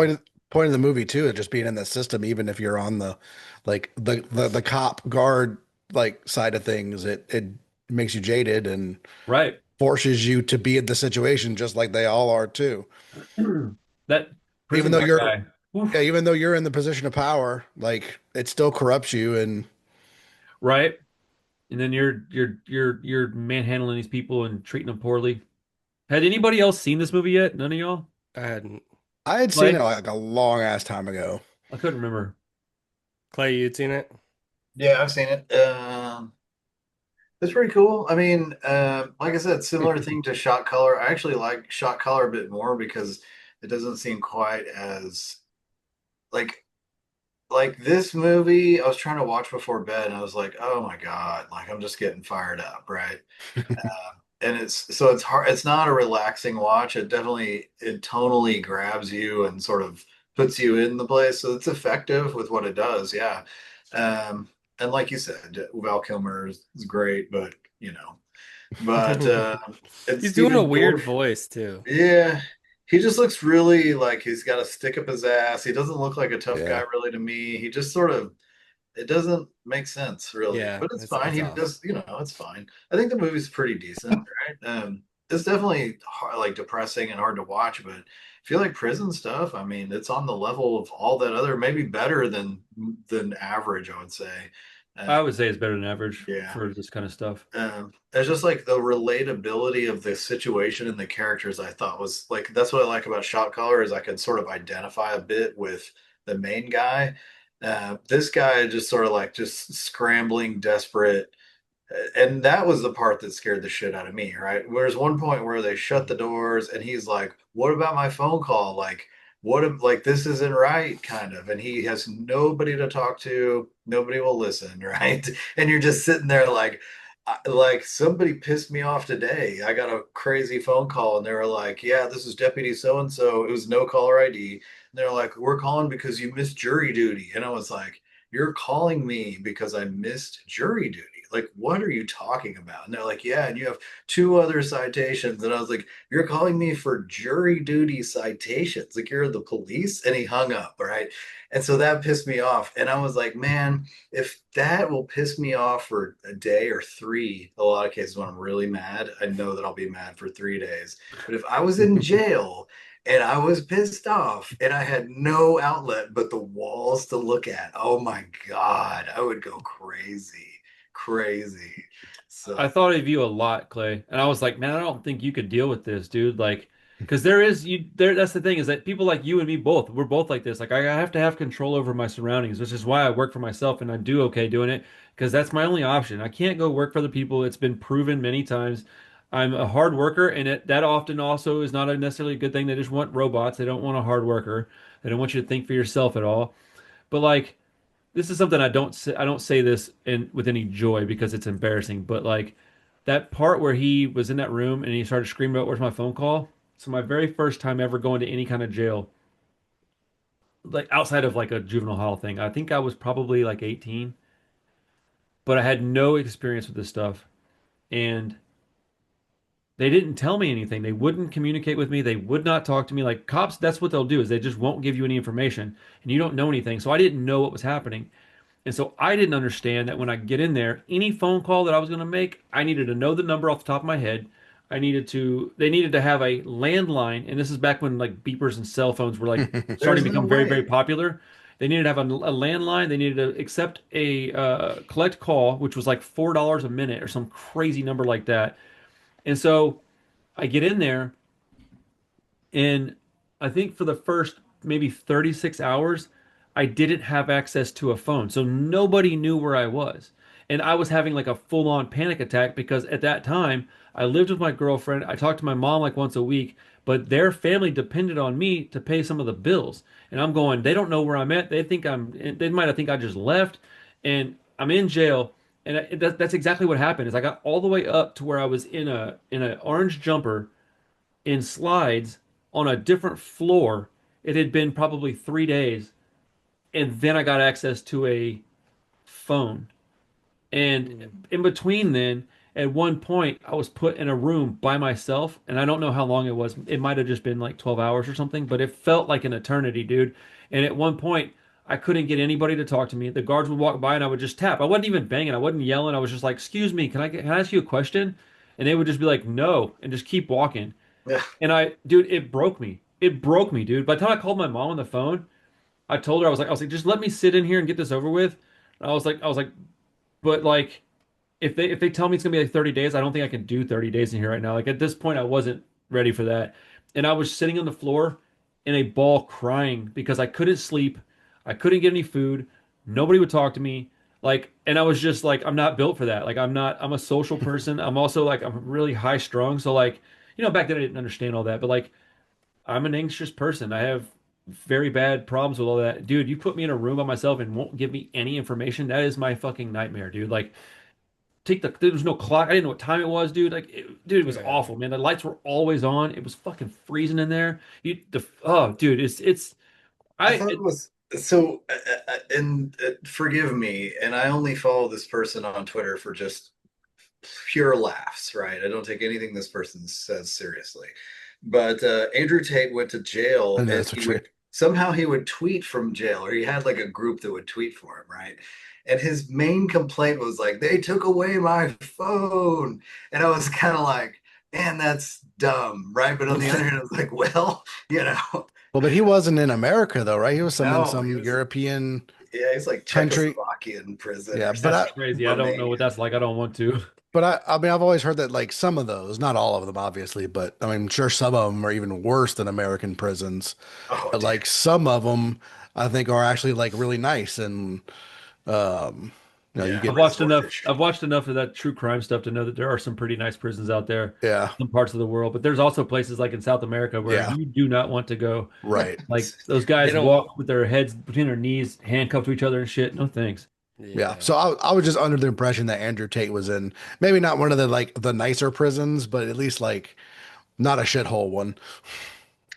Speaker 2: point of the movie too is just being in the system, even if you're on the like the cop guard like side of things, it makes you jaded and
Speaker 4: right.
Speaker 2: forces you to be in the situation just like they all are too.
Speaker 4: That
Speaker 2: Even
Speaker 4: prison
Speaker 2: though
Speaker 4: guard
Speaker 2: you're
Speaker 4: guy. Oof.
Speaker 2: yeah, even though you're in the position of power, like it still corrupts you and
Speaker 4: Right. And then you're manhandling these people and treating them poorly. Had anybody else seen this movie yet? None of y'all?
Speaker 1: I hadn't.
Speaker 2: I had seen it
Speaker 4: Clay?
Speaker 2: like a long ass time ago.
Speaker 4: I couldn't remember.
Speaker 1: Clay, you'd seen it?
Speaker 3: Yeah, I've seen it. It's pretty cool. I mean, like I said, similar thing to Shot Color. I actually like Shot Color a bit more because it doesn't seem quite as like this movie. I was trying to watch before bed, and I was like, oh my God, like I'm just getting fired up, right? And it's hard. It's not a relaxing watch. It tonally grabs you and sort of puts you in the place. So it's effective with what it does. Yeah. Um, and like you said, Val Kilmer is great, but but and
Speaker 1: He's doing a
Speaker 3: Stephen
Speaker 1: weird
Speaker 3: Dorff,
Speaker 1: voice too.
Speaker 3: yeah, he just looks really like he's got a stick up his ass. He doesn't look like a tough guy
Speaker 2: Yeah.
Speaker 3: really to me. He just sort of it doesn't make sense really,
Speaker 1: Yeah,
Speaker 3: but it's fine.
Speaker 1: it's
Speaker 3: He
Speaker 1: off.
Speaker 3: does, it's fine. I think the movie's pretty decent, right? It's definitely hard, like depressing and hard to watch, but I feel like prison stuff. I mean, it's on the level of all that other, maybe better than average, I would say.
Speaker 4: I
Speaker 3: Um,
Speaker 4: would say it's better than average
Speaker 3: yeah.
Speaker 4: for this kind of stuff.
Speaker 3: It's just like the relatability of the situation and the characters. I thought was like that's what I like about Shot Caller is I can sort of identify a bit with the main guy. This guy just sort of like just scrambling, desperate, and that was the part that scared the shit out of me, right? There's one point where they shut the doors and he's like, "What about my phone call? Like, what if like this isn't right?" kind of, and he has nobody to talk to, nobody will listen, right? And you're just sitting there like, like somebody pissed me off today. I got a crazy phone call and they were like, "Yeah, this is Deputy so and so." It was no caller ID. And they're like, "We're calling because you missed jury duty." And I was like, "You're calling me because I missed jury duty? Like, what are you talking about?" And they're like, "Yeah, and you have two other citations." And I was like, "You're calling me for jury duty citations? Like you're the police?" And he hung up, right? And so that pissed me off. And I was like, man, if that will piss me off for a day or three, a lot of cases when I'm really mad, I know that I'll be mad for 3 days. But if I was in jail and I was pissed off and I had no outlet but the walls to look at, oh my God, I would go crazy, crazy.
Speaker 4: I
Speaker 3: So,
Speaker 4: thought of you a lot, Clay, and I was like, man, I don't think you could deal with this, dude. Like, because there is you there. That's the thing is that people like you and me both, we're both like this. Like, I have to have control over my surroundings, which is why I work for myself and I do okay doing it because that's my only option. I can't go work for the people. It's been proven many times. I'm a hard worker, and that often also is not a necessarily a good thing. They just want robots. They don't want a hard worker. They don't want you to think for yourself at all. But like this is something I don't say this in with any joy because it's embarrassing, but like that part where he was in that room and he started screaming about where's my phone call. So my very first time ever going to any kind of jail, like outside of like a juvenile hall thing, I think I was probably like 18, but I had no experience with this stuff. And they didn't tell me anything. They wouldn't communicate with me. They would not talk to me. Like cops, that's what they'll do is they just won't give you any information and you don't know anything. So I didn't know what was happening. And so I didn't understand that when I get in there, any phone call that I was going to make, I needed to know the number off the top of my head. They needed to have a landline. And this is back when like beepers and cell phones were like starting
Speaker 3: there's
Speaker 4: to
Speaker 3: no
Speaker 4: become very, very
Speaker 3: way.
Speaker 4: popular. They needed to have a landline. They needed to accept a collect call, which was like $4 a minute or some crazy number like that. And so I get in there and I think for the first maybe 36 hours, I didn't have access to a phone. So nobody knew where I was. And I was having like a full-on panic attack because at that time I lived with my girlfriend. I talked to my mom like once a week, but their family depended on me to pay some of the bills. And I'm going, they don't know where I'm at. They might have think I just left and I'm in jail. And that's exactly what happened is I got all the way up to where I was in an orange jumper in slides on a different floor. It had been probably 3 days, and then I got access to a phone. And in between then, at one point, I was put in a room by myself, and I don't know how long it was. It might have just been like 12 hours or something, but it felt like an eternity, dude. And at one point, I couldn't get anybody to talk to me. The guards would walk by and I would just tap. I wasn't even banging. I wasn't yelling. I was just like, "Excuse me, can I ask you a question?" And they would just be like, "No," and just keep walking.
Speaker 3: Yeah.
Speaker 4: And dude, it broke me. It broke me, dude. By the time I called my mom on the phone, I told her I was like, just let me sit in here and get this over with. I was like, but like, if they tell me it's gonna be like 30 days, I don't think I can do 30 days in here right now. Like at this point, I wasn't ready for that, and I was sitting on the floor in a ball crying because I couldn't sleep, I couldn't get any food, nobody would talk to me. Like, and I was just like, I'm not built for that. Like, I'm not. I'm a social person. I'm also like, I'm really high strung. So like, back then I didn't understand all that, but like, I'm an anxious person. I have very bad problems with all that. Dude, you put me in a room by myself and won't give me any information. That is my fucking nightmare, dude. Like, there was no clock. I didn't know what time it was, dude. Like, dude, it was
Speaker 1: Yeah.
Speaker 4: awful, man. The lights were always on. It was fucking freezing in there. Oh, dude,
Speaker 3: I
Speaker 4: I,
Speaker 3: thought it was so, and forgive me, and I only follow this person on Twitter for just pure laughs, right? I don't take anything this person says seriously. But Andrew Tate went to jail,
Speaker 2: And
Speaker 3: and
Speaker 2: that's
Speaker 3: he
Speaker 2: what you.
Speaker 3: would somehow he would tweet from jail, or he had like a group that would tweet for him, right? And his main complaint was like, they took away my phone. And I was kind of like, man, that's dumb, right? But on the other hand, I was like, well, you know,
Speaker 2: Well, but he wasn't in America though, right? He was in
Speaker 3: no, he
Speaker 2: some
Speaker 3: was,
Speaker 2: European
Speaker 3: yeah, he's like
Speaker 2: country.
Speaker 3: Czechoslovakian prison
Speaker 2: Yeah,
Speaker 3: or
Speaker 2: but
Speaker 4: that's
Speaker 3: something,
Speaker 4: crazy. I don't know
Speaker 3: Romania.
Speaker 4: what that's like. I don't want to.
Speaker 2: I mean, I've always heard that like some of those, not all of them, obviously, but I mean, I'm sure some of them are even worse than American prisons.
Speaker 3: Oh,
Speaker 2: But
Speaker 3: dude.
Speaker 2: like some of them, I think are actually like really nice and um, you
Speaker 3: Yeah,
Speaker 2: get
Speaker 3: resortish.
Speaker 4: I've watched enough of that true crime stuff to know that there are some pretty nice prisons out there
Speaker 2: yeah,
Speaker 4: in some parts of the world, but there's also places like in South America where
Speaker 2: yeah,
Speaker 4: you do not want to go.
Speaker 2: right,
Speaker 4: Like those
Speaker 1: They
Speaker 4: guys
Speaker 1: don't.
Speaker 4: walk with their heads between their knees, handcuffed to each other and shit. No thanks.
Speaker 2: yeah.
Speaker 1: Yeah.
Speaker 2: So I was just under the impression that Andrew Tate was in maybe not one of the like the nicer prisons, but at least like not a shithole one.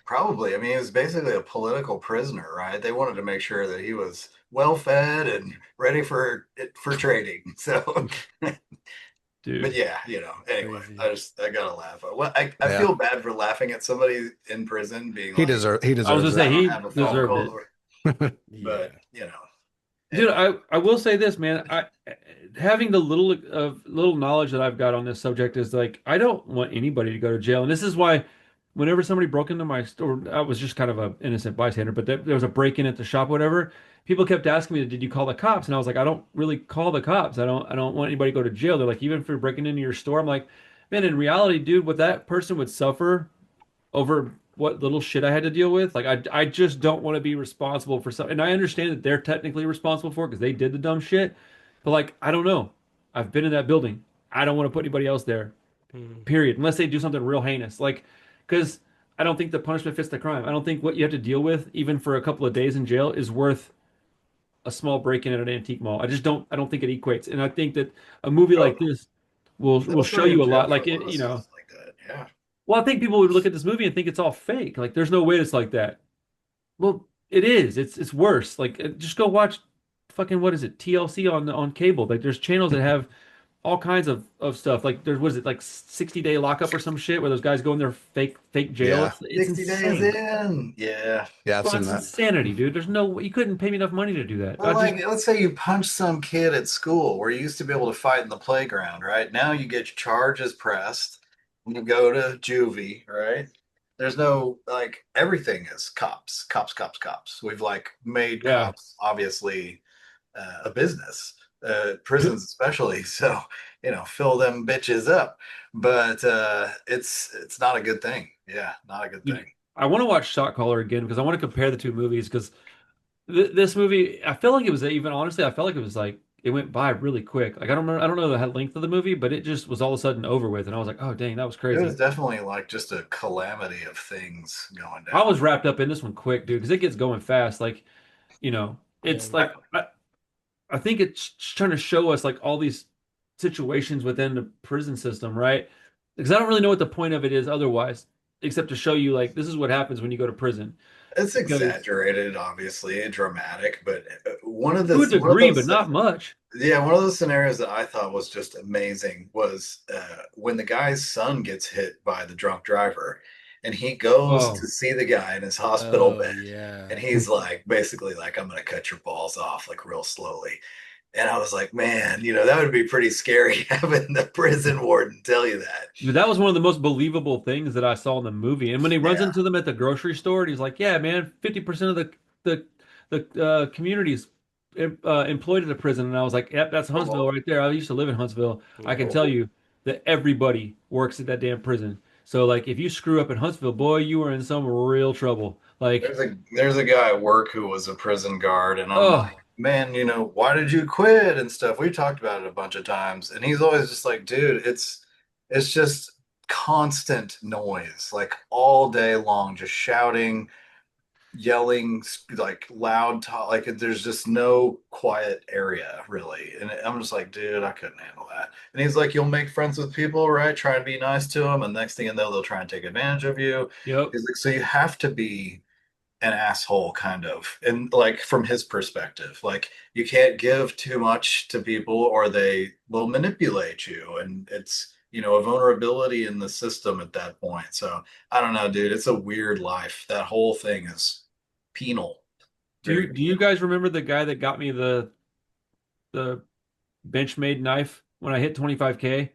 Speaker 3: Probably. I mean, he was basically a political prisoner, right? They wanted to make sure that he was well fed and ready for trading. So, but
Speaker 4: Dude.
Speaker 3: yeah, anyway,
Speaker 1: Crazy.
Speaker 3: I gotta laugh. Well, I
Speaker 2: Yeah,
Speaker 3: feel bad for laughing at somebody in prison being like,
Speaker 2: he
Speaker 4: I was gonna
Speaker 2: deserves
Speaker 4: say
Speaker 3: I
Speaker 2: it.
Speaker 3: don't
Speaker 4: he
Speaker 3: have a phone
Speaker 4: deserved
Speaker 3: call,
Speaker 4: it.
Speaker 3: but
Speaker 1: Yeah.
Speaker 4: Dude,
Speaker 3: anyway.
Speaker 4: I will say this, man. I having the little knowledge that I've got on this subject is like I don't want anybody to go to jail, and this is why whenever somebody broke into my store, I was just kind of a innocent bystander, but there was a break in at the shop, whatever. People kept asking me, "Did you call the cops?" And I was like, "I don't really call the cops. I don't want anybody to go to jail." They're like, "Even if you're breaking into your store," I'm like, "Man, in reality, dude, what that person would suffer over what little shit I had to deal with. Like I just don't want to be responsible for something. And I understand that they're technically responsible for it because they did the dumb shit. But like I don't know. I've been in that building. I don't want to put anybody else there.
Speaker 1: Mhm.
Speaker 4: Period. Unless they do something real heinous. Like because I don't think the punishment fits the crime. I don't think what you have to deal with, even for a couple of days in jail, is worth a small break-in at an antique mall. I don't think it equates. And I think that a movie
Speaker 3: Oh,
Speaker 4: like this will
Speaker 3: they'll
Speaker 4: show
Speaker 3: throw you
Speaker 4: you
Speaker 3: in
Speaker 4: a
Speaker 3: jail
Speaker 4: lot.
Speaker 3: for
Speaker 4: Like
Speaker 3: a
Speaker 4: it,
Speaker 3: lot of stuff like that. Yeah.
Speaker 4: well, I think people would look at this movie and think it's all fake. Like, there's no way it's like that. Well, it is. It's worse. Like, just go watch fucking what is it? TLC on cable. Like, there's channels that have all kinds of stuff. Like, there was it like 60-day lockup or some shit where those guys go in their fake jail.
Speaker 2: Yeah,
Speaker 4: It's
Speaker 3: 60 days
Speaker 4: insane.
Speaker 3: in. Yeah.
Speaker 2: yeah, I've
Speaker 4: Well,
Speaker 2: seen
Speaker 4: it's
Speaker 2: that.
Speaker 4: insanity, dude. There's no you couldn't pay me enough money to do that.
Speaker 3: Well, like, let's say you punch some kid at school where you used to be able to fight in the playground, right? Now you get your charges pressed and you go to juvie, right? There's no, like, everything is cops, cops, cops, cops. We've, like, made
Speaker 4: Yeah.
Speaker 3: cops obviously a business, prisons especially. So, fill them bitches up. But it's not a good thing. Yeah, not a good
Speaker 4: Dude,
Speaker 3: thing.
Speaker 4: I want to watch Shot Caller again because I want to compare the two movies because This movie, I feel like it was even honestly, I felt like it was like it went by really quick. Like I don't know the length of the movie, but it just was all of a sudden over with, and I was like, oh dang, that was
Speaker 3: It was
Speaker 4: crazy.
Speaker 3: definitely like just a calamity of things going
Speaker 4: I
Speaker 3: down.
Speaker 4: was wrapped up in this one quick, dude, because it gets going fast. Like,
Speaker 1: Yeah.
Speaker 4: it's like I think it's trying to show us like all these situations within the prison system, right? Because I don't really know what the point of it is otherwise, except to show you like this is what happens when you go to prison.
Speaker 3: It's
Speaker 4: Because
Speaker 3: exaggerated, obviously, and dramatic, but
Speaker 4: to a
Speaker 3: one of
Speaker 4: degree, but
Speaker 3: those
Speaker 4: not much.
Speaker 3: yeah, one of those scenarios that I thought was just amazing was when the guy's son gets hit by the drunk driver, and he goes to
Speaker 4: Oh,
Speaker 3: see the guy in his hospital
Speaker 1: Oh
Speaker 3: bed,
Speaker 1: yeah.
Speaker 3: and he's like, basically like, I'm gonna cut your balls off like real slowly. And I was like, man, that would be pretty scary having the prison warden tell you that.
Speaker 4: dude, that was one of the most believable things that I saw in the movie. And when he runs
Speaker 3: Yeah.
Speaker 4: into them at the grocery store, and he's like, "Yeah, man, 50% of the community's employed at a prison." And I was like, "Yep, that's Huntsville right there. I used to live in Huntsville. I can
Speaker 1: Yeah.
Speaker 4: tell you that everybody works at that damn prison. So like, if you screw up in Huntsville, boy, you are in some real trouble. Like,
Speaker 3: There's a guy at work who was a prison guard, and I'm
Speaker 4: oh,
Speaker 3: like, man, why did you quit and stuff? We talked about it a bunch of times, and he's always just like, dude, it's just constant noise, like all day long, just shouting, yelling, like loud talk, like there's just no quiet area really. And I'm just like, dude, I couldn't handle that. And he's like, you'll make friends with people, right? Try and be nice to them, and next thing you know, they'll try and take advantage of you.
Speaker 4: yep.
Speaker 3: He's like, so you have to be an asshole kind of, and like from his perspective, like you can't give too much to people or they will manipulate you, and it's a vulnerability in the system at that point. So I don't know, dude, it's a weird life. That whole thing is penal, very
Speaker 4: Do you
Speaker 3: penal.
Speaker 4: guys remember the guy that got me the Benchmade knife when I hit 25K?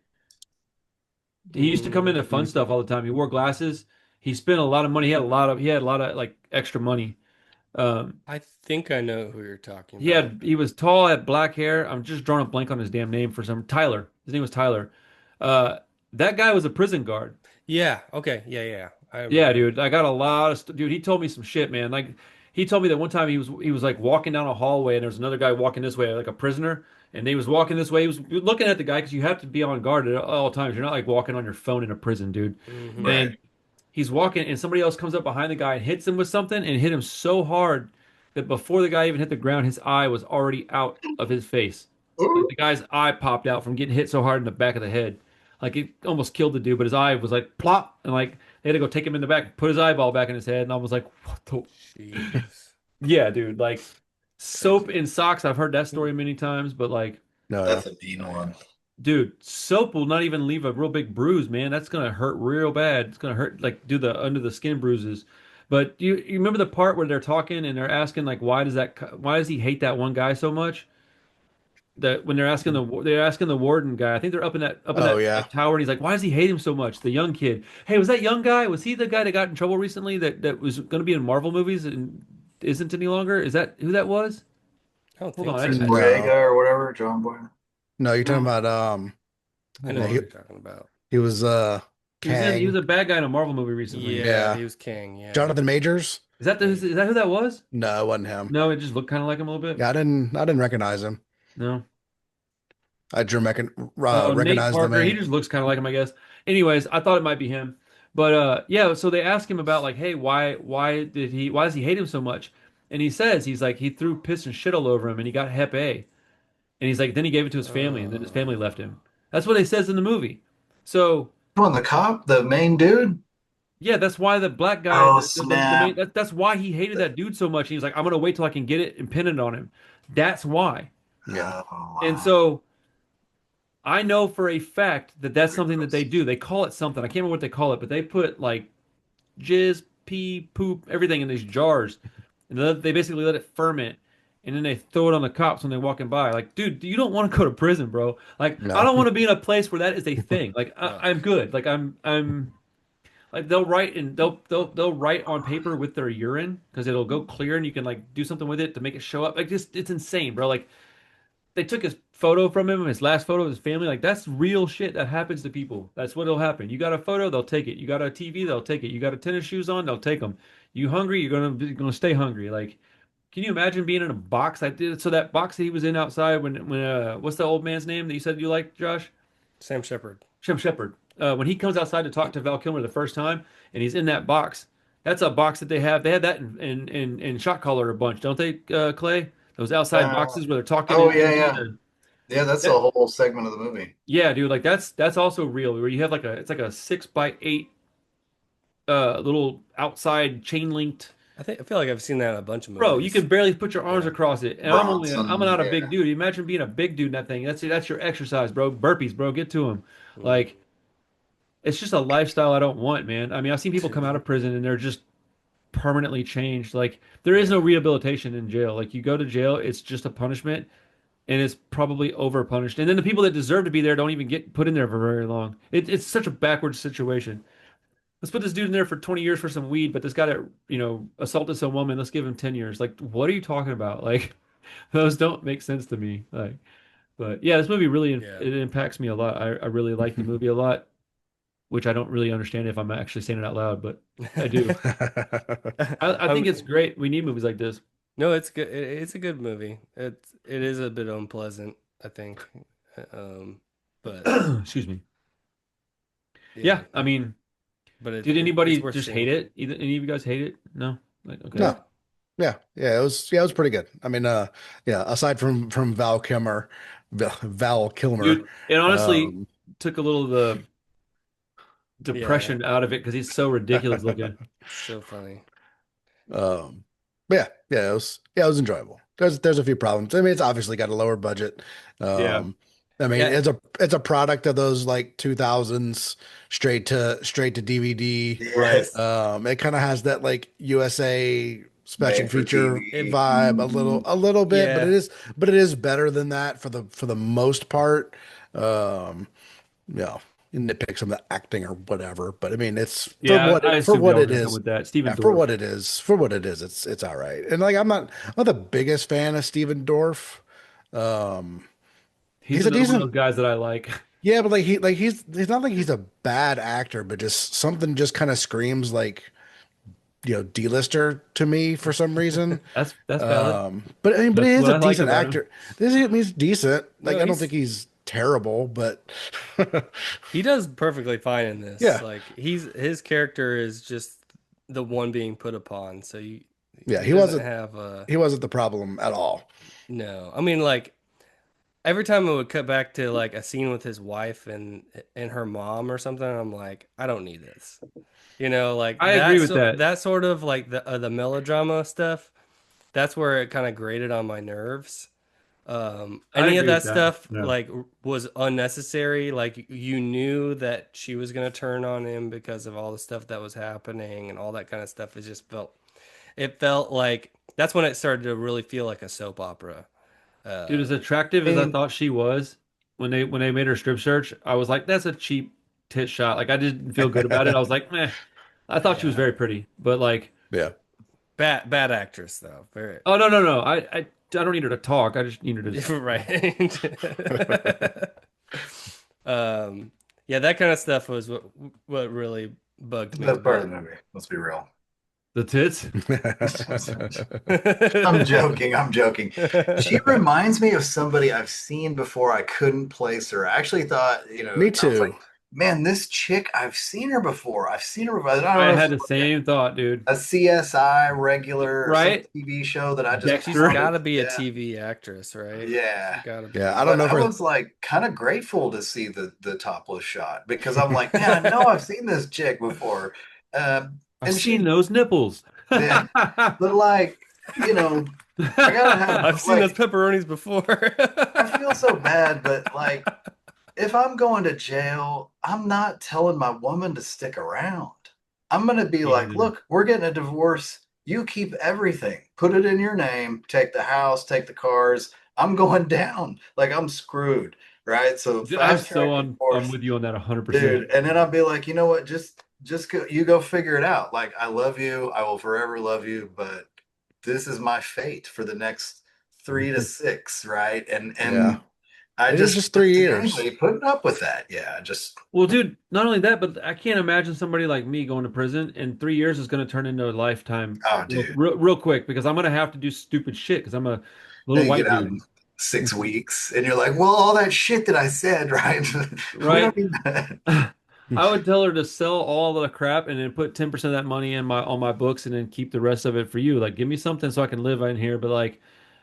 Speaker 4: He used to come into fun
Speaker 1: Mm,
Speaker 4: stuff all the time. He wore glasses. He spent a lot of money. He had a lot of like extra money. Um,
Speaker 1: I think I know who you're talking
Speaker 4: he
Speaker 1: about.
Speaker 4: had he was tall, had black hair. I'm just drawing a blank on his damn name for some Tyler. His name was Tyler. Uh, that guy was a prison guard.
Speaker 1: Yeah. Okay. Yeah. Yeah. I
Speaker 4: Yeah,
Speaker 1: remember.
Speaker 4: dude. I got a lot of dude. He told me some shit, man. Like he told me that one time he was like walking down a hallway and there was another guy walking this way, like a prisoner, and he was walking this way. He was looking at the guy because you have to be on guard at all times. You're not like walking on your phone in a prison, dude.
Speaker 1: Hmm.
Speaker 3: Right.
Speaker 4: And he's walking, and somebody else comes up behind the guy and hits him with something and hit him so hard that before the guy even hit the ground, his eye was already out of his face. Like the guy's eye popped out from getting hit so hard in the back of the head. Like it almost killed the dude, but his eye was like plop, and like they had to go take him in the back, put his eyeball back in his head, and I was like, what the?
Speaker 1: Jeez.
Speaker 4: Yeah, dude. Like soap
Speaker 1: Crazy.
Speaker 4: in socks. I've heard that story many times, but like,
Speaker 2: No, yeah.
Speaker 3: That's a mean one.
Speaker 4: dude, soap will not even leave a real big bruise, man. That's gonna hurt real bad. It's gonna hurt like do the under the skin bruises. But you remember the part where they're talking and they're asking like why does he hate that one guy so much? That when they're asking the warden guy, I think they're up in
Speaker 2: Oh
Speaker 4: that
Speaker 2: yeah.
Speaker 4: tower, and he's like, why does he hate him so much? The young kid. Hey, was that young guy? Was he the guy that got in trouble recently that was going to be in Marvel movies and isn't any longer? Is that who that was?
Speaker 1: I don't
Speaker 4: Hold on,
Speaker 1: think
Speaker 4: I
Speaker 1: so.
Speaker 4: just
Speaker 3: Boyega
Speaker 2: No.
Speaker 3: or whatever, John Boyega.
Speaker 2: No, you're talking
Speaker 4: no.
Speaker 2: about
Speaker 1: I
Speaker 2: yeah,
Speaker 1: know who you're talking about.
Speaker 2: he was
Speaker 4: He was
Speaker 2: Kang.
Speaker 4: a bad guy in a Marvel movie recently.
Speaker 1: Yeah,
Speaker 2: Yeah.
Speaker 1: he was king. Yeah.
Speaker 2: Jonathan Majors?
Speaker 4: Is that who that was?
Speaker 2: No, it wasn't him.
Speaker 4: No, it just looked kind of like him a little bit.
Speaker 2: Yeah, I didn't recognize him.
Speaker 4: No.
Speaker 2: I drew
Speaker 4: Oh, Nate
Speaker 2: recognize the
Speaker 4: Parker. He
Speaker 2: main.
Speaker 4: just looks kind of like him, I guess. Anyways, I thought it might be him. But yeah, so they ask him about like, hey, why does he hate him so much? And he says he's like he threw piss and shit all over him and he got Hep A. And he's like then he gave it to his family and then his family left him. That's what he says in the movie. So
Speaker 3: Come on, the cop, the main dude.
Speaker 4: yeah, that's why the black guy,
Speaker 3: Oh
Speaker 4: the main,
Speaker 3: snap!
Speaker 4: that's why he hated that dude so much. And he's like, I'm gonna wait till I can get it and pin it on him. That's why.
Speaker 2: Yeah.
Speaker 3: Oh,
Speaker 4: And
Speaker 3: wow.
Speaker 4: so I know for a fact that that's something that they do. They call it something. I can't remember what they call it, but they put like jizz, pee, poop, everything in these jars, and they basically let it ferment, and then they throw it on the cops when they're walking by. Like, dude, you don't want to go to prison, bro. Like, I
Speaker 2: No.
Speaker 4: don't want to be in a place where that is a thing. Like,
Speaker 1: No.
Speaker 4: I'm good. Like, I'm like they'll write on paper with their urine because it'll go clear and you can like do something with it to make it show up. Like, just it's insane, bro. Like they took his photo from him, his last photo of his family. Like that's real shit that happens to people. That's what'll happen. You got a photo, they'll take it. You got a TV, they'll take it. You got a tennis shoes on, they'll take them. You hungry, you're gonna stay hungry. Like can you imagine being in a box? I did so that box that he was in outside when what's the old man's name that you said you liked, Josh?
Speaker 1: Sam Shepard.
Speaker 4: Shem Shepard. When he comes outside to talk to Val Kilmer the first time, and he's in that box, that's a box that they have. They had that in Shot Caller a bunch, don't they, Clay? Those outside
Speaker 3: Uh,
Speaker 4: boxes where they're talking
Speaker 3: oh
Speaker 4: in
Speaker 3: yeah,
Speaker 4: the
Speaker 3: yeah, yeah. That's a
Speaker 4: that,
Speaker 3: whole segment of the movie.
Speaker 4: yeah, dude, like that's also real. Where you have like it's like a 6x8 little outside chain linked.
Speaker 1: I feel like I've seen that in a bunch of
Speaker 4: Bro, you
Speaker 1: movies.
Speaker 4: can barely put your arms
Speaker 1: Yeah.
Speaker 4: across it, and I'm
Speaker 3: Bronson,
Speaker 4: not a
Speaker 3: yeah.
Speaker 4: big dude. Imagine being a big dude in that thing. That's your exercise, bro. Burpees, bro. Get to them.
Speaker 1: Mm.
Speaker 4: Like it's just a lifestyle I don't want, man. I mean, I've seen people come out of prison and they're just permanently changed. Like there is no rehabilitation in jail. Like you go to jail, it's just a punishment, and it's probably over punished. And then the people that deserve to be there don't even get put in there for very long. It's such a backwards situation. Let's put this dude in there for 20 years for some weed, but this guy that, assaulted some woman, let's give him 10 years. Like, what are you talking about? Like, those don't make sense to me. Like, but yeah, this movie really,
Speaker 1: Yeah.
Speaker 4: it impacts me a lot. I really like the movie a lot, which I don't really understand if I'm actually saying it out loud, but I do. I think it's great. We need movies like this.
Speaker 1: No, it's good. It's a good movie. It is a bit unpleasant, I think. But
Speaker 4: Excuse me. Yeah, I mean,
Speaker 1: but
Speaker 4: did anybody
Speaker 1: it's worth
Speaker 4: just
Speaker 1: seeing.
Speaker 4: hate it? Either any of you guys hate it? No? Like, okay.
Speaker 2: No. Yeah, it was pretty good. I mean, yeah, aside from Val Kilmer,
Speaker 4: Dude, it honestly
Speaker 2: um,
Speaker 4: took a little of the depression out of it because he's so ridiculous looking.
Speaker 1: So funny.
Speaker 2: but yeah, it was enjoyable. There's a few problems. I mean, it's obviously got a lower budget.
Speaker 4: Yeah.
Speaker 2: I mean,
Speaker 1: Yeah.
Speaker 2: it's a product of those like 2000s straight to DVD.
Speaker 3: Yes.
Speaker 2: It kind of has that like USA special
Speaker 3: Made for
Speaker 2: feature
Speaker 3: TV.
Speaker 2: vibe a little bit,
Speaker 1: Yeah.
Speaker 2: but it is better than that for the most part. Yeah, you nitpick some of the acting or whatever, but I mean, it's
Speaker 4: Yeah, I
Speaker 2: for
Speaker 4: assumed
Speaker 2: what
Speaker 4: y'all were
Speaker 2: it
Speaker 4: gonna come
Speaker 2: is.
Speaker 4: with that. Stephen
Speaker 2: Yeah, for
Speaker 4: Dorff.
Speaker 2: what it is, it's all right. And like, I'm not the biggest fan of Steven Dorff. Um,
Speaker 4: He's
Speaker 2: he's a
Speaker 4: another one of
Speaker 2: decent,
Speaker 4: those guys that I like.
Speaker 2: yeah, but he's not like he's a bad actor, but just something just kind of screams like, D-lister to me for some reason.
Speaker 4: That's valid.
Speaker 2: But I mean, but he
Speaker 4: That's
Speaker 2: is
Speaker 4: what
Speaker 2: a
Speaker 4: I like
Speaker 2: decent
Speaker 4: about him.
Speaker 2: actor. He's decent. Like,
Speaker 1: No,
Speaker 2: I don't think he's terrible, but
Speaker 1: he does perfectly fine in this.
Speaker 2: Yeah.
Speaker 1: Like his character is just the one being put upon. So
Speaker 2: yeah,
Speaker 1: he doesn't have a
Speaker 2: he wasn't the problem at all.
Speaker 1: no. I mean, like every time it would cut back to like a scene with his wife and her mom or something, I'm like, I don't need this. Like
Speaker 4: I agree with that.
Speaker 1: that sort of like the melodrama stuff. That's where it kind of grated on my nerves.
Speaker 4: I
Speaker 1: Any of
Speaker 4: agree
Speaker 1: that
Speaker 4: with that.
Speaker 1: stuff
Speaker 4: Yeah.
Speaker 1: like was unnecessary. Like you knew that she was gonna turn on him because of all the stuff that was happening and all that kind of stuff. It felt like that's when it started to really feel like a soap opera.
Speaker 4: Dude, as attractive as I thought she was when they made her strip search, I was like, that's a cheap tit shot. Like I didn't feel good about it. I was like, meh. I thought she was very pretty, but like,
Speaker 2: Yeah.
Speaker 1: Bad actress though. Very
Speaker 4: oh no. I don't need her to talk. I just need her to.
Speaker 1: right. Yeah, that kind of stuff was what really bugged me.
Speaker 3: That's part of the movie. Let's be real.
Speaker 4: The tits?
Speaker 3: I'm joking. I'm joking. She reminds me of somebody I've seen before. I couldn't place her. I actually thought,
Speaker 2: Me
Speaker 3: I was
Speaker 2: too.
Speaker 3: like, man, this chick, I've seen her before. I don't know
Speaker 4: I
Speaker 3: if
Speaker 4: had the
Speaker 3: it's
Speaker 4: same thought, dude.
Speaker 3: a CSI regular or
Speaker 4: Right?
Speaker 3: some TV show that I just
Speaker 1: She's
Speaker 4: Dexter.
Speaker 1: got to be a
Speaker 3: Yeah.
Speaker 1: TV actress, right?
Speaker 3: Yeah.
Speaker 1: She's gotta be.
Speaker 2: Yeah, I don't know if
Speaker 3: I
Speaker 2: her
Speaker 3: was like kind of grateful to see the topless shot because I'm like, man, I know I've seen this chick before.
Speaker 4: I've
Speaker 3: And
Speaker 4: seen
Speaker 3: she,
Speaker 4: those nipples.
Speaker 3: Yeah. but like, I gotta have,
Speaker 1: I've seen
Speaker 3: like,
Speaker 1: those pepperonis before.
Speaker 3: I feel so bad, but like, if I'm going to jail, I'm not telling my woman to stick around. I'm going to be like,
Speaker 4: dude.
Speaker 3: look, we're getting a divorce. You keep everything, put it in your name, take the house, take the cars. I'm going down. Like, I'm screwed. Right. So
Speaker 4: I'm
Speaker 3: fast
Speaker 4: so
Speaker 3: track
Speaker 4: I'm
Speaker 3: divorce,
Speaker 4: with you on that 100%.
Speaker 3: dude. And then I'll be like, you know what? Just go, you go figure it out. Like, I love you. I will forever love you. But this is my fate for the next 3 to 6. Right. And
Speaker 2: Yeah. It is just 3 years.
Speaker 3: Dang, putting up with that. Yeah, just
Speaker 4: Well, dude, not only that, but I can't imagine somebody like me going to prison and 3 years is going to turn into a lifetime
Speaker 3: oh, dude.
Speaker 4: real quick because I'm going to have to do stupid shit because I'm a little
Speaker 3: Then you get
Speaker 4: white
Speaker 3: out
Speaker 4: dude,
Speaker 3: in 6 weeks, and you're like, well, all that shit that I said, right? We
Speaker 4: right?
Speaker 3: don't need that.
Speaker 4: I would tell her to sell all the crap and then put 10% of that money in my on my books and then keep the rest of it for you. Like, give me something so I can live in here. But like,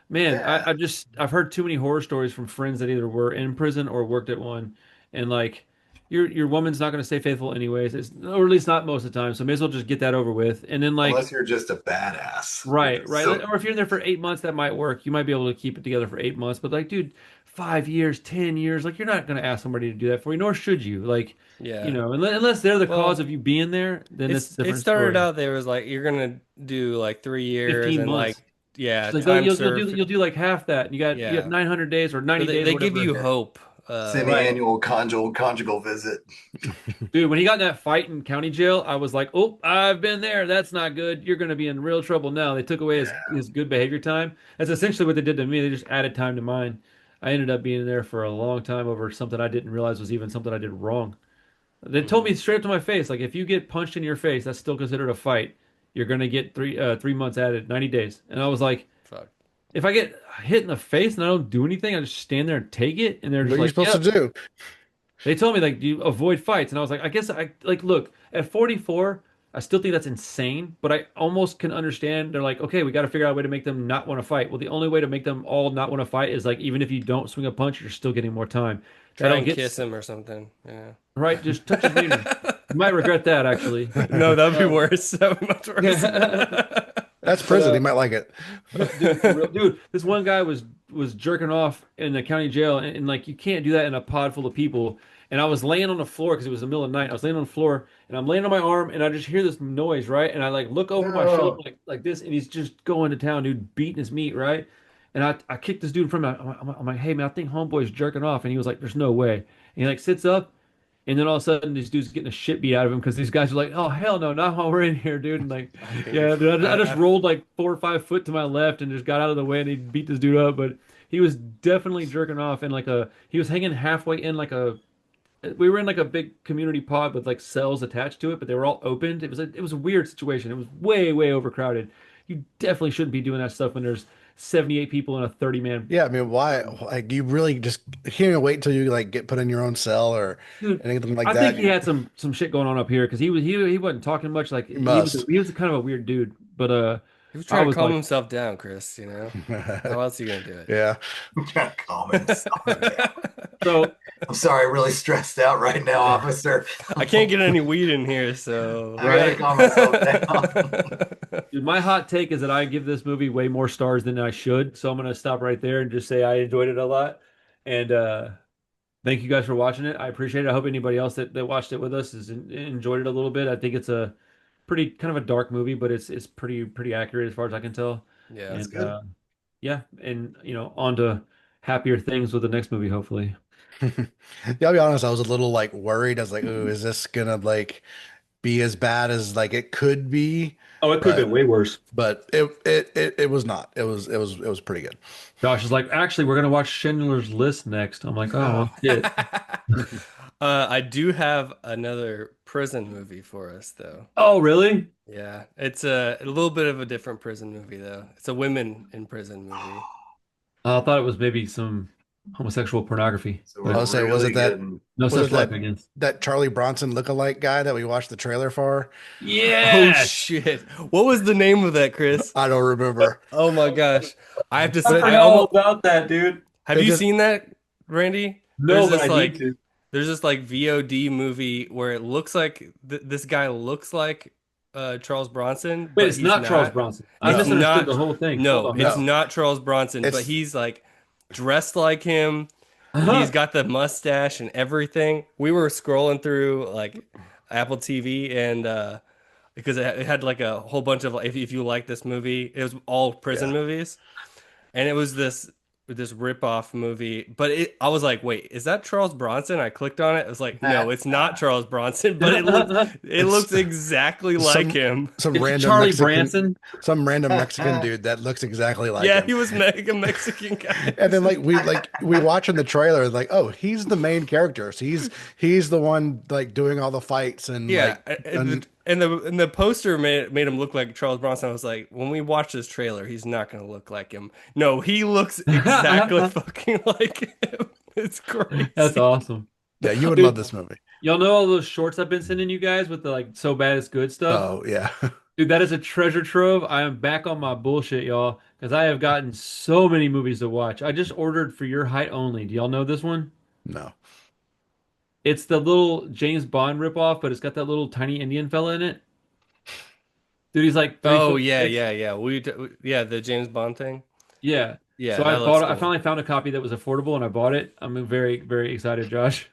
Speaker 4: man,
Speaker 3: Yeah.
Speaker 4: I've heard too many horror stories from friends that either were in prison or worked at one, and like, your woman's not going to stay faithful anyways, or at least not most of the time. So may as well just get that over with. And then like,
Speaker 3: Unless you're just a badass.
Speaker 4: right, right.
Speaker 3: So,
Speaker 4: Or if you're in there for 8 months, that might work. You might be able to keep it together for 8 months. But like, dude, 5 years, 10 years, like you're not going to ask somebody to do that for you, nor should you. Like,
Speaker 1: Yeah.
Speaker 4: unless they're the cause
Speaker 1: Well,
Speaker 4: of you being there, then it's a
Speaker 1: it
Speaker 4: different
Speaker 1: started
Speaker 4: story.
Speaker 1: out there was like you're gonna do like 3 years
Speaker 4: 15
Speaker 1: and
Speaker 4: months.
Speaker 1: like yeah,
Speaker 4: It's like
Speaker 1: time
Speaker 4: you'll
Speaker 1: served.
Speaker 4: do like half that. And you have
Speaker 1: Yeah.
Speaker 4: 900 days or
Speaker 1: So
Speaker 4: 90 days,
Speaker 1: they give
Speaker 4: whatever.
Speaker 1: you hope.
Speaker 4: Right.
Speaker 3: semi-annual conjugal visit.
Speaker 4: Dude, when he got in that fight in county jail, I was like, oh, I've been there. That's not good. You're going to be in real trouble now. They took away his good behavior time. That's essentially what they did to me. They just added time to mine. I ended up being there for a long time over something I didn't realize was even something I did wrong. They told me straight up to my face, like, if you get punched in your face, that's still considered a fight. You're going to get 3 months added, 90 days. And I was like,
Speaker 1: Fuck.
Speaker 4: if I get hit in the face and I don't do anything, I just stand there and take it. And they're
Speaker 2: What
Speaker 4: just
Speaker 2: are you
Speaker 4: like,
Speaker 2: supposed
Speaker 4: yep.
Speaker 2: to do?
Speaker 4: They told me like, do you avoid fights? And I was like, I guess I like look, at 44, I still think that's insane, but I almost can understand. They're like, okay, we got to figure out a way to make them not want to fight. Well, the only way to make them all not want to fight is like, even if you don't swing a punch, you're still getting more time. They
Speaker 1: Try
Speaker 4: don't
Speaker 1: and
Speaker 4: get
Speaker 1: kiss him or something. Yeah.
Speaker 4: right. Just touch his wiener. You might regret that actually.
Speaker 1: No, that would be worse. That would be much worse.
Speaker 2: That's prison. He might like it.
Speaker 4: Dude, for real, dude, this one guy was jerking off in the county jail, and like you can't do that in a pod full of people. And I was laying on the floor because it was the middle of the night. I was laying on the floor, and I'm laying on my arm, and I just hear this noise, right? And I like look over my shoulder like this, and he's just going to town, dude, beating his meat, right? And I kicked this dude in front of me. I'm like, hey man, I think homeboy's jerking off, and he was like, there's no way. And he like sits up, and then all of a sudden, this dude's getting the shit beat out of him because these guys are like, "Oh hell no, not while we're in here, dude!" And like, yeah, dude, I just rolled like 4 or 5 foot to my left and just got out of the way, and he beat this dude up. But he was definitely jerking off, and like he was hanging halfway in like a. We were in like a big community pod with like cells attached to it, but they were all opened. It was a weird situation. It was way overcrowded. You definitely shouldn't be doing that stuff when there's 78 people in a 30-man.
Speaker 2: Yeah, I mean, why? Like, you really just can't even wait until you like get put in your own cell or
Speaker 4: Dude,
Speaker 2: anything like
Speaker 4: I
Speaker 2: that.
Speaker 4: think he had some shit going on up here because he wasn't talking much. Like
Speaker 2: must.
Speaker 4: he was kind of a weird dude, but
Speaker 1: He was
Speaker 4: I
Speaker 1: trying to
Speaker 4: was
Speaker 1: calm
Speaker 4: like,
Speaker 1: himself down, Chris, you know? How else are you gonna do it?
Speaker 2: Yeah.
Speaker 3: Calm himself down.
Speaker 4: so
Speaker 3: I'm sorry, really stressed out right now, officer.
Speaker 1: I can't get any weed in here, so
Speaker 3: I gotta calm myself down.
Speaker 4: dude, my hot take is that I give this movie way more stars than I should. So I'm gonna stop right there and just say I enjoyed it a lot. And thank you guys for watching it. I appreciate it. I hope anybody else that watched it with us enjoyed it a little bit. I think it's a pretty kind of a dark movie, but it's pretty accurate as far as I can tell.
Speaker 1: yeah,
Speaker 4: And
Speaker 1: that's
Speaker 3: good.
Speaker 4: yeah, and on to happier things with the next movie, hopefully.
Speaker 2: Yeah, I'll be honest, I was a little like worried. I was like, "Ooh, is this gonna like be as bad as like it could be?"
Speaker 4: Oh, it could have
Speaker 2: But
Speaker 4: been way worse.
Speaker 2: it was not. It was pretty good.
Speaker 4: Josh is like, actually, we're gonna watch Schindler's List next. I'm like, oh shit.
Speaker 1: I do have another prison movie for us, though.
Speaker 4: Oh, really?
Speaker 1: Yeah, it's a little bit of a different prison movie, though. It's a women in prison movie.
Speaker 4: I thought it was maybe some homosexual pornography.
Speaker 3: So
Speaker 4: But
Speaker 3: we're
Speaker 2: I'll say, was
Speaker 3: really
Speaker 2: it that-
Speaker 3: getting-
Speaker 4: no
Speaker 2: was
Speaker 4: such
Speaker 2: it
Speaker 4: luck,
Speaker 2: that-
Speaker 4: I guess.
Speaker 2: That Charlie Bronson lookalike guy that we watched the trailer for?
Speaker 1: Oh
Speaker 4: Yes!
Speaker 1: shit! What was the name of that, Chris?
Speaker 2: I don't remember.
Speaker 1: Oh my gosh! I have to
Speaker 4: I
Speaker 1: say,
Speaker 4: forgot all about that, dude.
Speaker 1: have
Speaker 2: They
Speaker 1: you
Speaker 2: just-
Speaker 1: seen that, Randy?
Speaker 4: No,
Speaker 1: There's
Speaker 4: but
Speaker 1: this,
Speaker 4: I
Speaker 1: like,
Speaker 4: need to.
Speaker 1: There's this like VOD movie where it looks like this guy looks like Charles Bronson,
Speaker 4: Wait,
Speaker 1: but
Speaker 4: it's
Speaker 1: he's
Speaker 4: not Charles Bronson. I
Speaker 1: It's
Speaker 4: misunderstood
Speaker 1: not-
Speaker 4: the whole thing.
Speaker 1: No,
Speaker 4: Hold on.
Speaker 1: it's
Speaker 2: No.
Speaker 1: not Charles Bronson, but
Speaker 2: It's-
Speaker 1: he's like dressed like him.
Speaker 4: Uh-huh.
Speaker 1: He's got the mustache and everything. We were scrolling through like Apple TV and because it had like a whole bunch of if you like this movie, it was all prison movies, and it was this rip-off movie, but I was like, wait, is that Charles Bronson? I clicked on it. It was like, no, it's not Charles Bronson, but it
Speaker 2: It's
Speaker 1: looks exactly like
Speaker 2: some
Speaker 1: him.
Speaker 2: some
Speaker 4: It's
Speaker 2: random
Speaker 4: Charlie
Speaker 2: Mexican
Speaker 4: Branson.
Speaker 2: some random Mexican dude that looks exactly like
Speaker 1: Yeah,
Speaker 2: him.
Speaker 1: he was a Mexican guy.
Speaker 2: And then we watch in the trailer like, oh, he's the main character. So he's the one like doing all the fights and
Speaker 1: Yeah,
Speaker 2: like
Speaker 1: and the poster made him look like Charles Bronson. I was like, when we watch this trailer, he's not gonna look like him. No, he looks exactly fucking like him. It's
Speaker 4: That's
Speaker 1: crazy.
Speaker 4: awesome.
Speaker 2: yeah, you would
Speaker 4: Dude,
Speaker 2: love this movie.
Speaker 4: y'all know all those shorts I've been sending you guys with the like so bad it's good stuff?
Speaker 2: Oh yeah.
Speaker 4: Dude, that is a treasure trove. I am back on my bullshit, y'all, because I have gotten so many movies to watch. I just ordered For Your Height Only. Do y'all know this one?
Speaker 2: No.
Speaker 4: It's the little James Bond ripoff, but it's got that little tiny Indian fella in it. Dude, he's like three
Speaker 1: Oh
Speaker 4: foot
Speaker 1: yeah,
Speaker 4: six.
Speaker 1: yeah. Yeah, the James Bond thing.
Speaker 4: Yeah.
Speaker 1: Yeah,
Speaker 4: So I
Speaker 1: that looks
Speaker 4: bought it. I
Speaker 1: cool.
Speaker 4: finally found a copy that was affordable and I bought it. I'm very, very excited, Josh.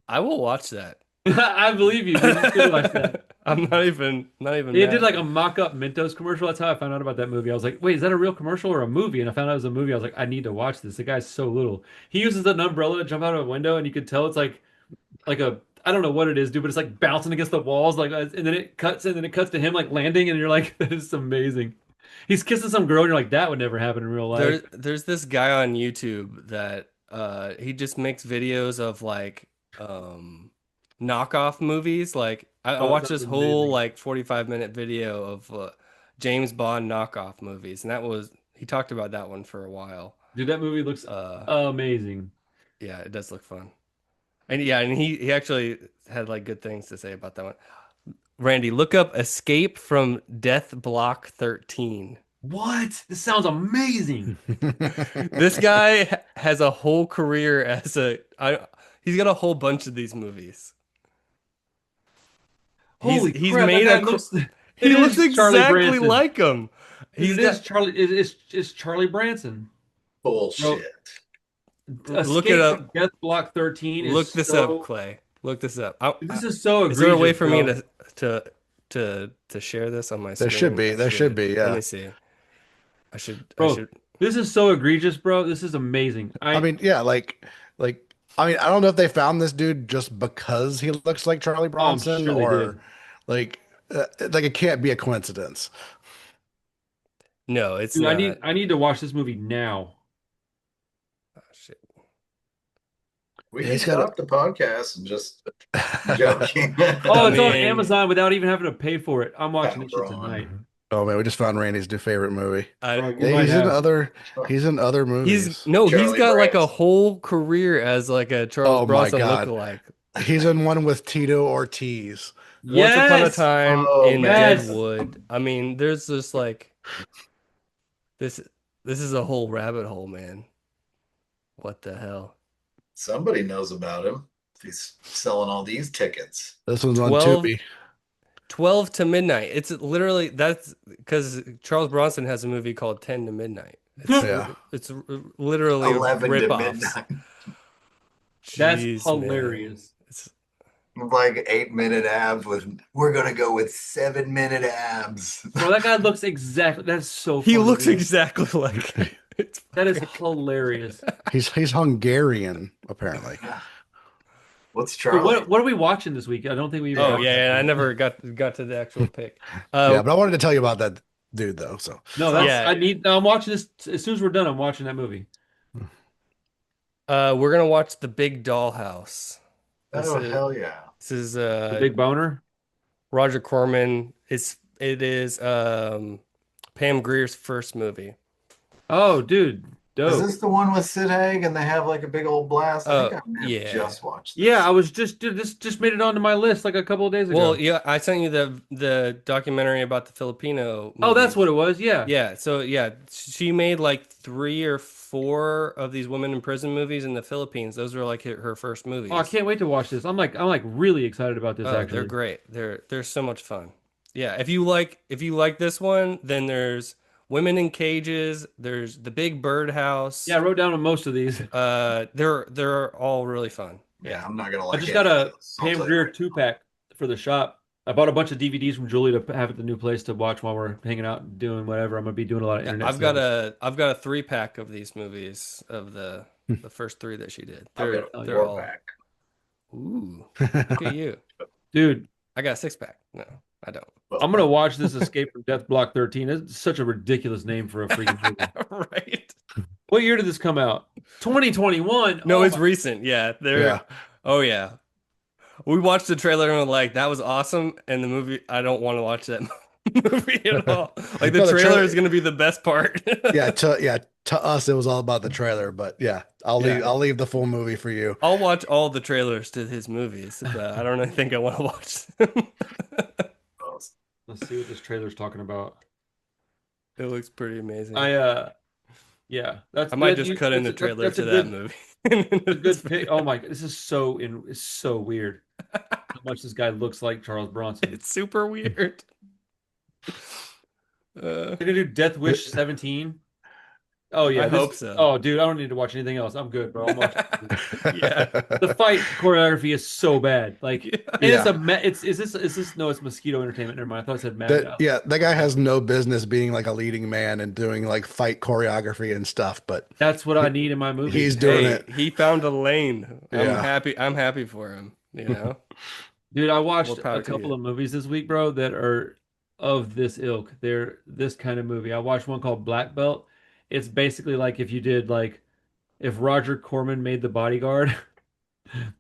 Speaker 1: I will watch that.
Speaker 4: I believe you, dude. You should watch that.
Speaker 1: I'm not even
Speaker 4: They did
Speaker 1: mad.
Speaker 4: like a mock-up Mentos commercial. That's how I found out about that movie. I was like, wait, is that a real commercial or a movie? And I found out it was a movie. I was like, I need to watch this. The guy's so little. He uses an umbrella to jump out of a window, and you could tell it's like a I don't know what it is, dude, but it's like bouncing against the walls, like, and then it cuts, and then it cuts to him like landing, and you're like, that is amazing. He's kissing some girl, and you're like, that would never happen in real life.
Speaker 1: There's this guy on YouTube that he just makes videos of like knockoff movies. Like I
Speaker 4: Oh,
Speaker 1: watched
Speaker 4: that's
Speaker 1: this whole
Speaker 4: amazing.
Speaker 1: like 45-minute video of James Bond knockoff movies, and he talked about that one for a while.
Speaker 4: Dude, that movie looks
Speaker 1: Uh
Speaker 4: amazing.
Speaker 1: yeah, it does look fun. And yeah, and he actually had like good things to say about that one. Randy, look up Escape from Death Block 13.
Speaker 4: What? This sounds amazing.
Speaker 1: This guy has a whole career he's got a whole bunch of these movies.
Speaker 4: Holy
Speaker 1: He's
Speaker 4: crap,
Speaker 1: made
Speaker 4: that
Speaker 1: a
Speaker 4: guy looks.
Speaker 1: he
Speaker 4: It
Speaker 1: looks
Speaker 4: is Charlie
Speaker 1: exactly
Speaker 4: Branson.
Speaker 1: like him.
Speaker 4: Dude, it is Charlie. It's Charlie Branson.
Speaker 3: Bullshit.
Speaker 1: Look
Speaker 4: Escape
Speaker 1: it up.
Speaker 4: from Death Block 13 is
Speaker 1: Look this
Speaker 4: so.
Speaker 1: up, Clay. Look this up.
Speaker 4: This is so
Speaker 1: Is there a way
Speaker 4: egregious,
Speaker 1: for me
Speaker 4: bro.
Speaker 1: to share this on my
Speaker 2: There
Speaker 1: screen?
Speaker 2: should be. There should be,
Speaker 1: Let
Speaker 2: yeah.
Speaker 1: me see. I
Speaker 4: Bro,
Speaker 1: should
Speaker 4: this is so egregious, bro. This is amazing.
Speaker 2: I mean, yeah, I mean, I don't know if they found this dude just because he looks like Charlie
Speaker 4: I'm
Speaker 2: Bronson
Speaker 4: sure they
Speaker 2: or
Speaker 4: did.
Speaker 2: like it can't be a coincidence.
Speaker 1: No, it's
Speaker 4: Dude,
Speaker 1: not.
Speaker 4: I need to watch this movie now.
Speaker 1: Oh, shit.
Speaker 3: We
Speaker 2: Yeah,
Speaker 3: can
Speaker 2: he's got
Speaker 3: stop the podcast and just joking.
Speaker 4: Oh,
Speaker 1: I
Speaker 4: it's on
Speaker 1: mean-
Speaker 4: Amazon without even having to pay for it. I'm watching
Speaker 3: Yeah,
Speaker 4: this shit
Speaker 3: bro.
Speaker 4: tonight.
Speaker 2: Oh man, we just found Randy's new favorite movie.
Speaker 1: I,
Speaker 4: Bro, you
Speaker 2: Yeah,
Speaker 4: might
Speaker 2: he's in
Speaker 4: have.
Speaker 2: other movies.
Speaker 1: he's
Speaker 3: Charlie
Speaker 1: got like a
Speaker 3: Branson.
Speaker 1: whole career as like a Charles
Speaker 2: Oh my
Speaker 1: Bronson
Speaker 2: God.
Speaker 1: lookalike.
Speaker 2: He's in one with Tito Ortiz.
Speaker 1: Once upon a
Speaker 4: Yes!
Speaker 1: time
Speaker 3: Oh,
Speaker 1: in
Speaker 4: yes.
Speaker 1: Deadwood. I mean, there's just like this is a whole rabbit hole, man. What the hell?
Speaker 3: Somebody knows about him. He's selling all these tickets.
Speaker 2: This one's on
Speaker 1: 12
Speaker 2: Tubi.
Speaker 1: 12 to midnight. It's literally that's because Charles Bronson has a movie called 10 to midnight.
Speaker 2: Yeah.
Speaker 1: It's literally
Speaker 3: 11 to
Speaker 1: rip-offs.
Speaker 3: midnight.
Speaker 4: That's
Speaker 1: Jeez, man.
Speaker 4: hilarious.
Speaker 1: It's
Speaker 3: Like 8-minute abs with, we're going to go with 7-minute abs.
Speaker 4: Bro, that guy looks exactly. That's so.
Speaker 1: he
Speaker 4: funny,
Speaker 1: looks
Speaker 4: dude.
Speaker 1: exactly like it's
Speaker 4: That is hilarious.
Speaker 2: He's Hungarian, apparently.
Speaker 3: What's
Speaker 4: So
Speaker 3: Charlie?
Speaker 4: what are we watching this week? I don't think we. even
Speaker 1: Oh
Speaker 4: watched
Speaker 1: yeah,
Speaker 4: that.
Speaker 1: I never got to the actual pick.
Speaker 2: Yeah, but I wanted to tell you about that dude though. So
Speaker 4: No, that's.
Speaker 1: Yeah.
Speaker 4: I'm watching this as soon as we're done. I'm watching that movie.
Speaker 1: we're gonna watch The Big Dollhouse.
Speaker 3: Oh, hell yeah.
Speaker 1: This is
Speaker 4: The Big Boner.
Speaker 1: Roger Corman. It is Pam Grier's first movie.
Speaker 4: Oh, dude,
Speaker 3: Is
Speaker 4: dope.
Speaker 3: this the one with Sid Haig and they have like a big old blast? I think I may have
Speaker 1: yeah.
Speaker 3: just watched this.
Speaker 4: Yeah, I was just dude, this just made it onto my list like a couple of days ago.
Speaker 1: Well, yeah, I sent you the documentary about the Filipino.
Speaker 4: Oh, that's
Speaker 1: movies.
Speaker 4: what it was. Yeah.
Speaker 1: Yeah, so yeah, she made like 3 or 4 of these women in prison movies in the Philippines. Those were like her first movies.
Speaker 4: Oh, I can't wait to watch this. I'm like really excited about this.
Speaker 1: Oh,
Speaker 4: Actually,
Speaker 1: they're great. They're so much fun. Yeah, if you like this one, then there's Women in Cages. There's The Big Birdhouse.
Speaker 4: Yeah, I wrote down on most of these.
Speaker 1: They're all really fun.
Speaker 3: Yeah, I'm not gonna
Speaker 4: I
Speaker 3: like
Speaker 4: just
Speaker 3: it.
Speaker 4: got a
Speaker 3: I'll
Speaker 4: Pam
Speaker 3: tell you
Speaker 4: Grier
Speaker 3: right
Speaker 4: 2-pack for the shop. I bought a bunch of DVDs from Julie to have at the new place to watch while we're hanging out and doing whatever. I'm gonna be doing a lot of
Speaker 1: Yeah,
Speaker 4: internet sales.
Speaker 1: I've got a 3-pack of these movies of the first 3 that she did.
Speaker 3: I've got a
Speaker 1: They're all
Speaker 3: 4-pack.
Speaker 1: ooh. Look at you.
Speaker 4: Dude,
Speaker 1: I got a 6-pack. No, I don't.
Speaker 4: I'm gonna watch this Escape from Death Block 13. It's such a ridiculous name for a freaking movie.
Speaker 1: Right.
Speaker 4: What year did this come out? 2021.
Speaker 1: No,
Speaker 4: Oh
Speaker 1: it's
Speaker 4: my-
Speaker 1: recent. Yeah.
Speaker 2: Yeah.
Speaker 1: Oh yeah. We watched the trailer and we're like, that was awesome. And the movie, I don't want to watch that movie at all. Like the
Speaker 2: No, the
Speaker 1: trailer
Speaker 2: trailer-
Speaker 1: is going to be the best part.
Speaker 2: To us it was all about the trailer, but yeah, I'll leave the full movie for you.
Speaker 1: I'll watch all the trailers to his movies, but I don't really think I want to watch them.
Speaker 4: Let's see what this trailer's talking about.
Speaker 1: It looks pretty amazing.
Speaker 4: Yeah, that's
Speaker 1: I might
Speaker 4: good.
Speaker 1: just cut in the
Speaker 4: That's
Speaker 1: trailer
Speaker 4: a
Speaker 1: to that
Speaker 4: good,
Speaker 1: movie.
Speaker 4: a good pick. Oh my, this is it's so weird. How much this guy looks like Charles Bronson.
Speaker 1: It's super weird.
Speaker 4: They're gonna do Death Wish 17. Oh yeah,
Speaker 1: I hope so.
Speaker 4: Oh dude, I don't need to watch anything else. I'm good, bro. I'm watching.
Speaker 1: Yeah.
Speaker 4: The fight choreography is so bad. Like,
Speaker 1: Yeah.
Speaker 4: and it's a it's is this no, it's Mosquito Entertainment. Never mind. I thought I said Mad Dog.
Speaker 2: That guy has no business being like a leading man and doing like fight choreography and stuff, but
Speaker 4: That's what I need in my movie.
Speaker 2: he's doing
Speaker 1: Hey,
Speaker 2: it.
Speaker 1: he found a lane.
Speaker 2: Yeah.
Speaker 1: I'm happy for him, you know.
Speaker 4: Dude, I watched
Speaker 1: More power
Speaker 4: a
Speaker 1: to
Speaker 4: couple
Speaker 1: you.
Speaker 4: of movies this week, bro, that are of this ilk. They're this kind of movie. I watched one called Black Belt. It's basically like if you did like if Roger Corman made The Bodyguard.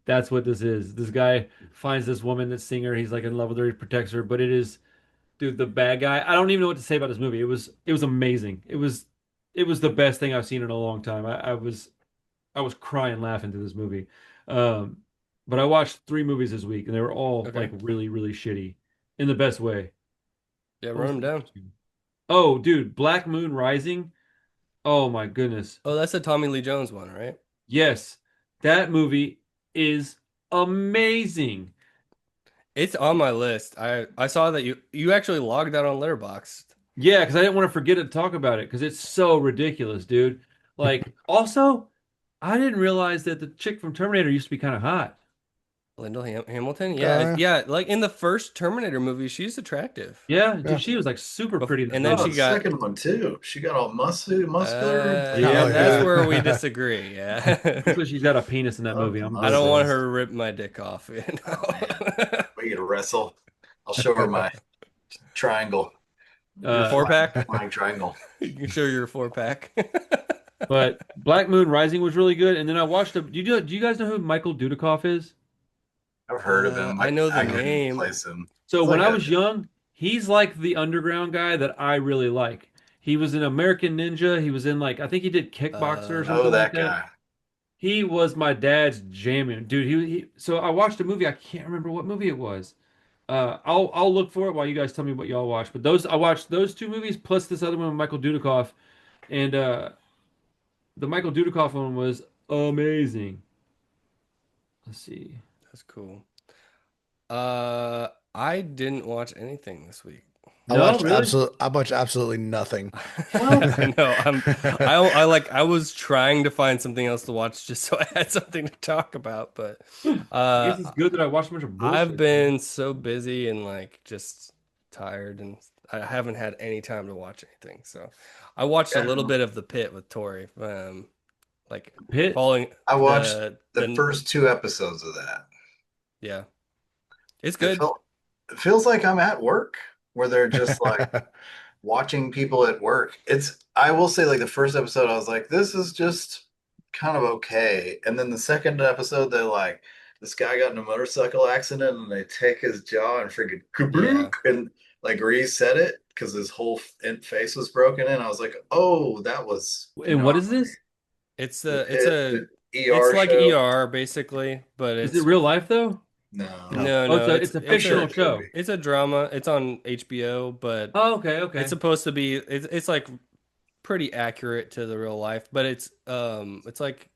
Speaker 4: That's what this is. This guy finds this woman, this singer. He's like in love with her. He protects her, but it is, dude, the bad guy. I don't even know what to say about this movie. It was amazing. It was the best thing I've seen in a long time. I was crying laughing to this movie. Um, but I watched 3 movies this week, and they were all
Speaker 1: Okay.
Speaker 4: like really, really shitty in the best way.
Speaker 1: Yeah,
Speaker 4: What
Speaker 1: run
Speaker 4: was
Speaker 1: him
Speaker 4: the
Speaker 1: down.
Speaker 4: first one? Oh, dude, Black Moon Rising. Oh my goodness.
Speaker 1: Oh, that's a Tommy Lee Jones one, right?
Speaker 4: Yes, that movie is amazing.
Speaker 1: It's on my list. I saw that you actually logged that on Letterboxd.
Speaker 4: Yeah, because I didn't want to forget to talk about it because it's so ridiculous, dude. Like, also, I didn't realize that the chick from Terminator used to be kind of hot.
Speaker 1: Lyndall Hamilton. Yeah, yeah. Like in the first Terminator movie, she's attractive.
Speaker 4: Yeah, dude, she was like super pretty.
Speaker 1: And then
Speaker 3: Oh,
Speaker 1: she
Speaker 3: the
Speaker 1: got
Speaker 3: second one too. She got all muscular.
Speaker 1: yeah,
Speaker 2: Oh,
Speaker 1: that's
Speaker 2: yeah.
Speaker 1: where we disagree. Yeah,
Speaker 4: So she's got a penis in that movie.
Speaker 1: I don't want her to rip my dick off. You know?
Speaker 3: We get to wrestle. I'll show her my triangle.
Speaker 4: Uh,
Speaker 1: 4-pack.
Speaker 3: My triangle.
Speaker 1: You can show your 4-pack.
Speaker 4: But Black Moon Rising was really good. And then I watched do you guys know who Michael Dudikoff is?
Speaker 3: I've heard of him.
Speaker 1: I know the
Speaker 3: couldn't
Speaker 1: name.
Speaker 3: Place him.
Speaker 4: So
Speaker 3: It's
Speaker 4: when
Speaker 3: like
Speaker 4: I was young, he's like the underground guy that I really like. He was in American Ninja. He was in like I think he did Kickboxer or something
Speaker 3: Oh,
Speaker 4: like
Speaker 3: that
Speaker 4: that.
Speaker 3: guy.
Speaker 4: He was my dad's jamming dude. So I watched a movie. I can't remember what movie it was. I'll look for it while you guys tell me what y'all watched. But I watched those 2 movies plus this other one with Michael Dudikoff, and the Michael Dudikoff one was amazing. Let's see.
Speaker 1: That's cool. I didn't watch anything this week.
Speaker 2: I
Speaker 4: No,
Speaker 2: watched
Speaker 4: really?
Speaker 2: absolutely nothing.
Speaker 1: I know. I was trying to find something else to watch just so I had something to talk about, but
Speaker 4: I guess it's good that I watched a bunch of bullshit.
Speaker 1: I've been so busy and like just tired, and I haven't had any time to watch anything. So I watched a little bit of The Pit with Tori. Like
Speaker 4: Pit.
Speaker 1: following
Speaker 3: I watched the
Speaker 1: the-
Speaker 3: first 2 episodes of that.
Speaker 1: Yeah, it's good.
Speaker 3: It feels like I'm at work where they're just like watching people at work. I will say, like the first episode, I was like, this is just kind of okay. And then the second episode, they're like, this guy got in a motorcycle accident and they take his jaw and freaking kablook and like reset it because his whole face was broken in. I was like, oh, that was.
Speaker 4: And what is this?
Speaker 1: It's
Speaker 3: The
Speaker 1: a
Speaker 3: ER
Speaker 1: it's like
Speaker 3: show.
Speaker 1: ER basically, but
Speaker 4: Is
Speaker 1: it's
Speaker 4: it real life though?
Speaker 3: No.
Speaker 1: no,
Speaker 4: it's a fictional show.
Speaker 1: It's a drama. It's on HBO, but
Speaker 4: Oh, okay.
Speaker 1: it's supposed to be. It's like pretty accurate to the real life, but it's like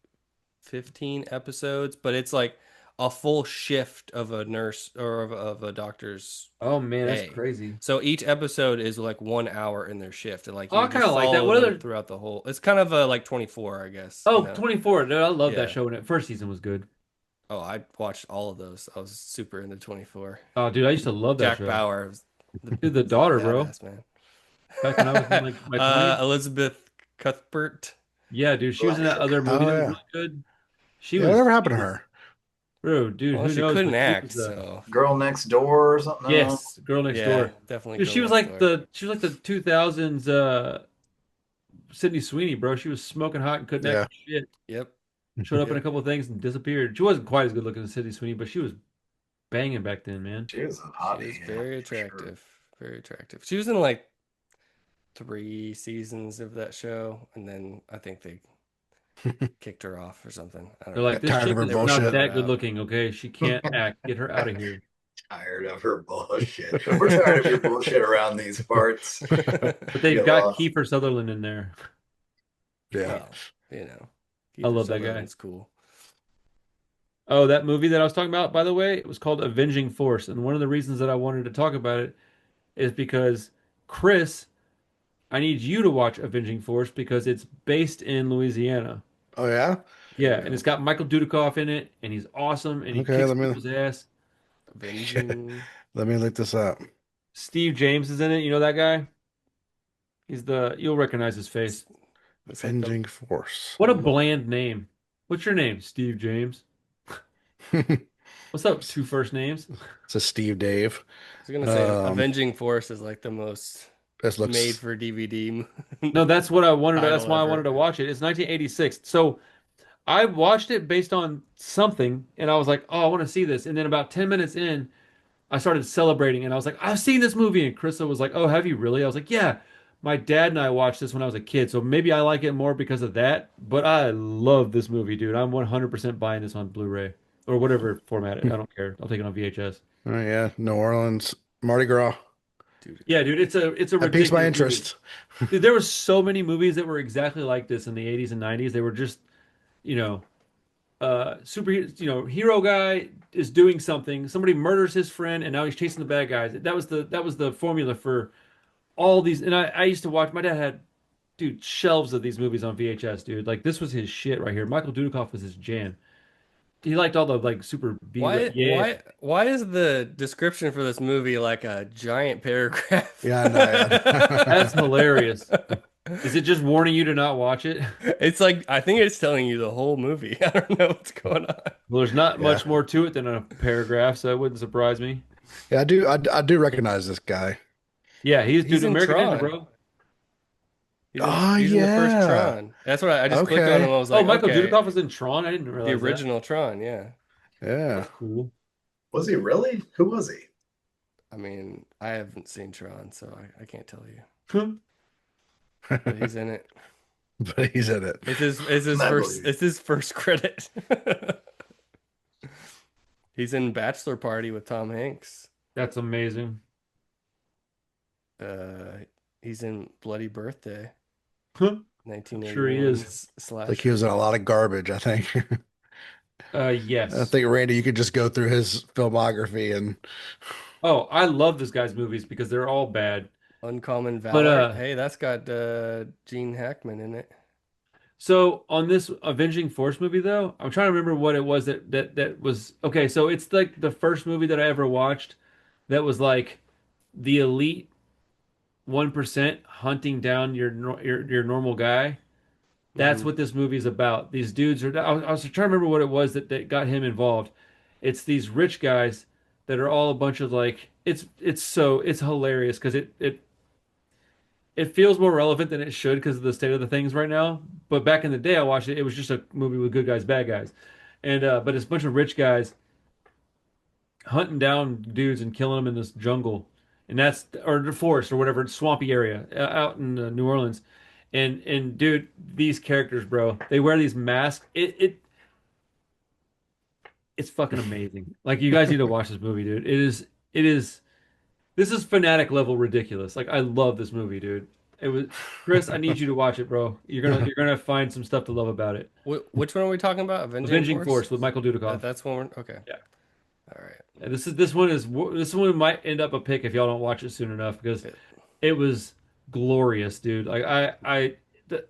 Speaker 1: 15 episodes, but it's like a full shift of a nurse or of a doctor's.
Speaker 4: Oh man, that's
Speaker 1: day.
Speaker 4: crazy.
Speaker 1: So each episode is like 1 hour in their shift, and like
Speaker 4: Oh, I
Speaker 1: you just
Speaker 4: kinda like that.
Speaker 1: follow
Speaker 4: What
Speaker 1: them
Speaker 4: other-
Speaker 1: throughout the whole. It's kind of like 24, I guess.
Speaker 4: Oh,
Speaker 1: you know?
Speaker 4: 24. Dude, I love
Speaker 1: Yeah.
Speaker 4: that show. And first season was good.
Speaker 1: Oh, I watched all of those. I was super into 24.
Speaker 4: Oh, dude, I used to love that
Speaker 1: Jack
Speaker 4: show.
Speaker 1: Bauer was
Speaker 4: Dude, the daughter, bro.
Speaker 1: badass, man.
Speaker 4: Back when I was in like my 20s.
Speaker 1: Elizabeth Cuthbert.
Speaker 4: Yeah, dude, she was in that
Speaker 3: Electric.
Speaker 4: other movie
Speaker 2: Oh
Speaker 4: that was
Speaker 2: yeah.
Speaker 4: really good. She
Speaker 2: Yeah,
Speaker 4: was,
Speaker 2: whatever
Speaker 4: she
Speaker 2: happened to
Speaker 4: was,
Speaker 2: her?
Speaker 4: bro, dude,
Speaker 1: Well,
Speaker 4: who
Speaker 1: she
Speaker 4: knows?
Speaker 1: couldn't
Speaker 4: But she
Speaker 1: act,
Speaker 4: was
Speaker 1: so
Speaker 3: Girl Next Door or something. No.
Speaker 4: yes, girl next
Speaker 1: yeah,
Speaker 4: door.
Speaker 1: definitely
Speaker 4: Dude,
Speaker 1: Girl Next Door.
Speaker 4: she was like the 2000s Sydney Sweeney, bro. She was smoking hot and couldn't act
Speaker 2: Yeah.
Speaker 4: for shit.
Speaker 1: Yep.
Speaker 4: Showed up in a
Speaker 1: Yep.
Speaker 4: couple of things and disappeared. She wasn't quite as good looking as Sydney Sweeney, but she was banging back then, man.
Speaker 3: She was a
Speaker 1: She was
Speaker 3: hottie, yeah,
Speaker 1: very
Speaker 3: for sure.
Speaker 1: attractive. Very attractive. She was in like 3 seasons of that show, and then I think they kicked her off or something. I don't
Speaker 4: They're
Speaker 1: know.
Speaker 4: like,
Speaker 2: Got
Speaker 4: this
Speaker 2: tired of
Speaker 4: chick
Speaker 2: her
Speaker 4: is
Speaker 1: They were
Speaker 4: not
Speaker 2: bullshit.
Speaker 1: feeling
Speaker 4: that
Speaker 1: her
Speaker 4: good
Speaker 1: out.
Speaker 4: looking, okay? She can't act. Get her out of here.
Speaker 3: Tired of her bullshit. We're tired of your bullshit around these parts.
Speaker 4: But they've
Speaker 3: Get
Speaker 4: got
Speaker 3: lost.
Speaker 4: Kiefer Sutherland in there.
Speaker 2: Yeah.
Speaker 1: Well, you know,
Speaker 4: I
Speaker 1: Kiefer
Speaker 4: love that guy.
Speaker 1: Sutherland's cool.
Speaker 4: Oh, that movie that I was talking about, by the way, it was called Avenging Force. And one of the reasons that I wanted to talk about it is because Chris, I need you to watch Avenging Force because it's based in Louisiana.
Speaker 2: Oh yeah.
Speaker 4: Yeah,
Speaker 1: There we
Speaker 4: and it's
Speaker 1: go.
Speaker 4: got Michael Dudikoff in it, and he's awesome, and he
Speaker 2: Okay,
Speaker 4: kicks
Speaker 2: let me
Speaker 4: people's ass.
Speaker 1: Avenging.
Speaker 2: let me look this up.
Speaker 4: Steve James is in it. You know that guy? You'll recognize his face.
Speaker 1: It's like the
Speaker 2: Avenging Force.
Speaker 4: What a bland name. What's your name? Steve James. What's up? Two first names.
Speaker 2: It's a Steve Dave.
Speaker 1: I was gonna say
Speaker 2: Um,
Speaker 1: Avenging Force is like the most
Speaker 2: this looks
Speaker 1: made for DVD
Speaker 4: No, that's what I wanted. That's
Speaker 1: title
Speaker 4: why I
Speaker 1: ever.
Speaker 4: wanted to watch it. It's 1986. So I watched it based on something, and I was like, "Oh, I want to see this." And then about 10 minutes in, I started celebrating, and I was like, "I've seen this movie." And Krista was like, "Oh, have you really?" I was like, "Yeah." My dad and I watched this when I was a kid, so maybe I like it more because of that. But I love this movie, dude. I'm 100% buying this on Blu-ray or whatever format. I don't care. I'll take it on VHS.
Speaker 2: oh yeah, New Orleans, Mardi Gras.
Speaker 1: Dude,
Speaker 4: Yeah, dude, it's a
Speaker 2: That piques my
Speaker 4: ridiculous movie.
Speaker 2: interest.
Speaker 4: Dude, there were so many movies that were exactly like this in the 80s and 90s. They were just, you know, super, hero guy is doing something. Somebody murders his friend, and now he's chasing the bad guys. That was the formula for all these. And I used to watch. My dad had, dude, shelves of these movies on VHS, dude. Like this was his shit right here. Michael Dudikoff was his jam. He liked all the like super B.
Speaker 1: why
Speaker 4: Yeah,
Speaker 1: why is the description for this movie like a giant paragraph?
Speaker 2: Yeah, I know. Yeah.
Speaker 4: that's hilarious. Is it just warning you to not watch it?
Speaker 1: It's like I think it's telling you the whole movie. I don't know what's going on.
Speaker 4: Well, there's not
Speaker 2: Yeah.
Speaker 4: much more to it than a paragraph, so it wouldn't surprise me.
Speaker 2: Yeah, I do recognize this guy.
Speaker 4: Yeah, he's
Speaker 1: He's
Speaker 4: dude,
Speaker 1: in
Speaker 4: American Ninja,
Speaker 1: Tron.
Speaker 4: bro.
Speaker 2: Oh,
Speaker 1: He's in the first
Speaker 2: yeah.
Speaker 1: Tron. That's what I just clicked on
Speaker 2: Okay.
Speaker 1: him. I was
Speaker 4: Oh,
Speaker 1: like,
Speaker 4: Michael
Speaker 1: okay,
Speaker 4: Dudikoff was in Tron. I didn't
Speaker 1: the
Speaker 4: realize that.
Speaker 1: original Tron. Yeah.
Speaker 2: Yeah.
Speaker 4: That's cool.
Speaker 3: Was he really? Who was he?
Speaker 1: I mean, I haven't seen Tron, so I can't tell you.
Speaker 4: Huh?
Speaker 1: But he's in it.
Speaker 2: But he's in it.
Speaker 3: I believe you.
Speaker 1: It's his first credit. He's in Bachelor Party with Tom Hanks.
Speaker 4: That's amazing.
Speaker 1: He's in Bloody Birthday,
Speaker 4: Huh?
Speaker 1: 1981
Speaker 4: Sure he is.
Speaker 1: slash.
Speaker 2: Like he was in a lot of garbage, I think.
Speaker 4: Yes.
Speaker 2: I think Randy, you could just go through his filmography and
Speaker 4: Oh, I love this guy's movies because they're all bad.
Speaker 1: Uncommon
Speaker 4: But
Speaker 1: Valor. Hey, that's got Gene Hackman in it.
Speaker 4: so on this Avenging Force movie though, I'm trying to remember what it was that was okay. So it's like the first movie that I ever watched that was like the elite 1% hunting down your normal guy. That's
Speaker 1: Mhm.
Speaker 4: what this movie is about. These dudes are. I was trying to remember what it was that got him involved. It's these rich guys that are all a bunch of like. It's hilarious because it feels more relevant than it should because of the state of the things right now. But back in the day, I watched it. It was just a movie with good guys, bad guys, and but it's a bunch of rich guys hunting down dudes and killing them in this jungle, and that's or the forest or whatever swampy area out in New Orleans. And dude, these characters, bro, they wear these masks. It's fucking amazing. Like you guys need to watch this movie, dude. It is this is fanatic level ridiculous. Like I love this movie, dude. It was Chris, I need you to watch it, bro. You're gonna find some stuff to love about it.
Speaker 1: Which one are we talking about?
Speaker 4: Avenging Force with Michael Dudikoff.
Speaker 1: That's one. Okay.
Speaker 4: Yeah.
Speaker 1: All right.
Speaker 4: And this one might end up a pick if y'all don't watch it soon enough because it was glorious, dude. Like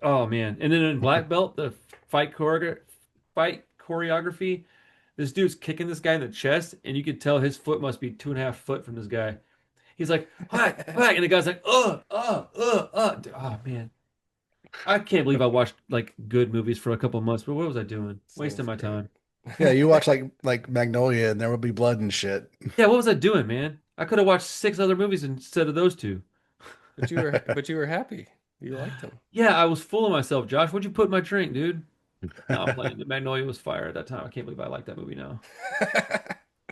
Speaker 4: oh man. And then in Black Belt, the fight choreography, This dude's kicking this guy in the chest, and you could tell his foot must be 2.5 foot from this guy. He's like, hi, hi, and the guy's like, oh man, I can't believe I watched like good movies for a couple months. But what was I doing? Wasting
Speaker 1: Sounds
Speaker 4: my
Speaker 1: great.
Speaker 4: time.
Speaker 2: Yeah, you watch like Magnolia and there will be blood and shit.
Speaker 4: Yeah, what was I doing, man? I could have watched 6 other movies instead of those two.
Speaker 1: But you were happy. You liked him.
Speaker 4: Yeah, I was full of myself, Josh. What'd you put in my drink, dude? No, I'm playing. Magnolia was fire at that time. I can't believe I like that movie now.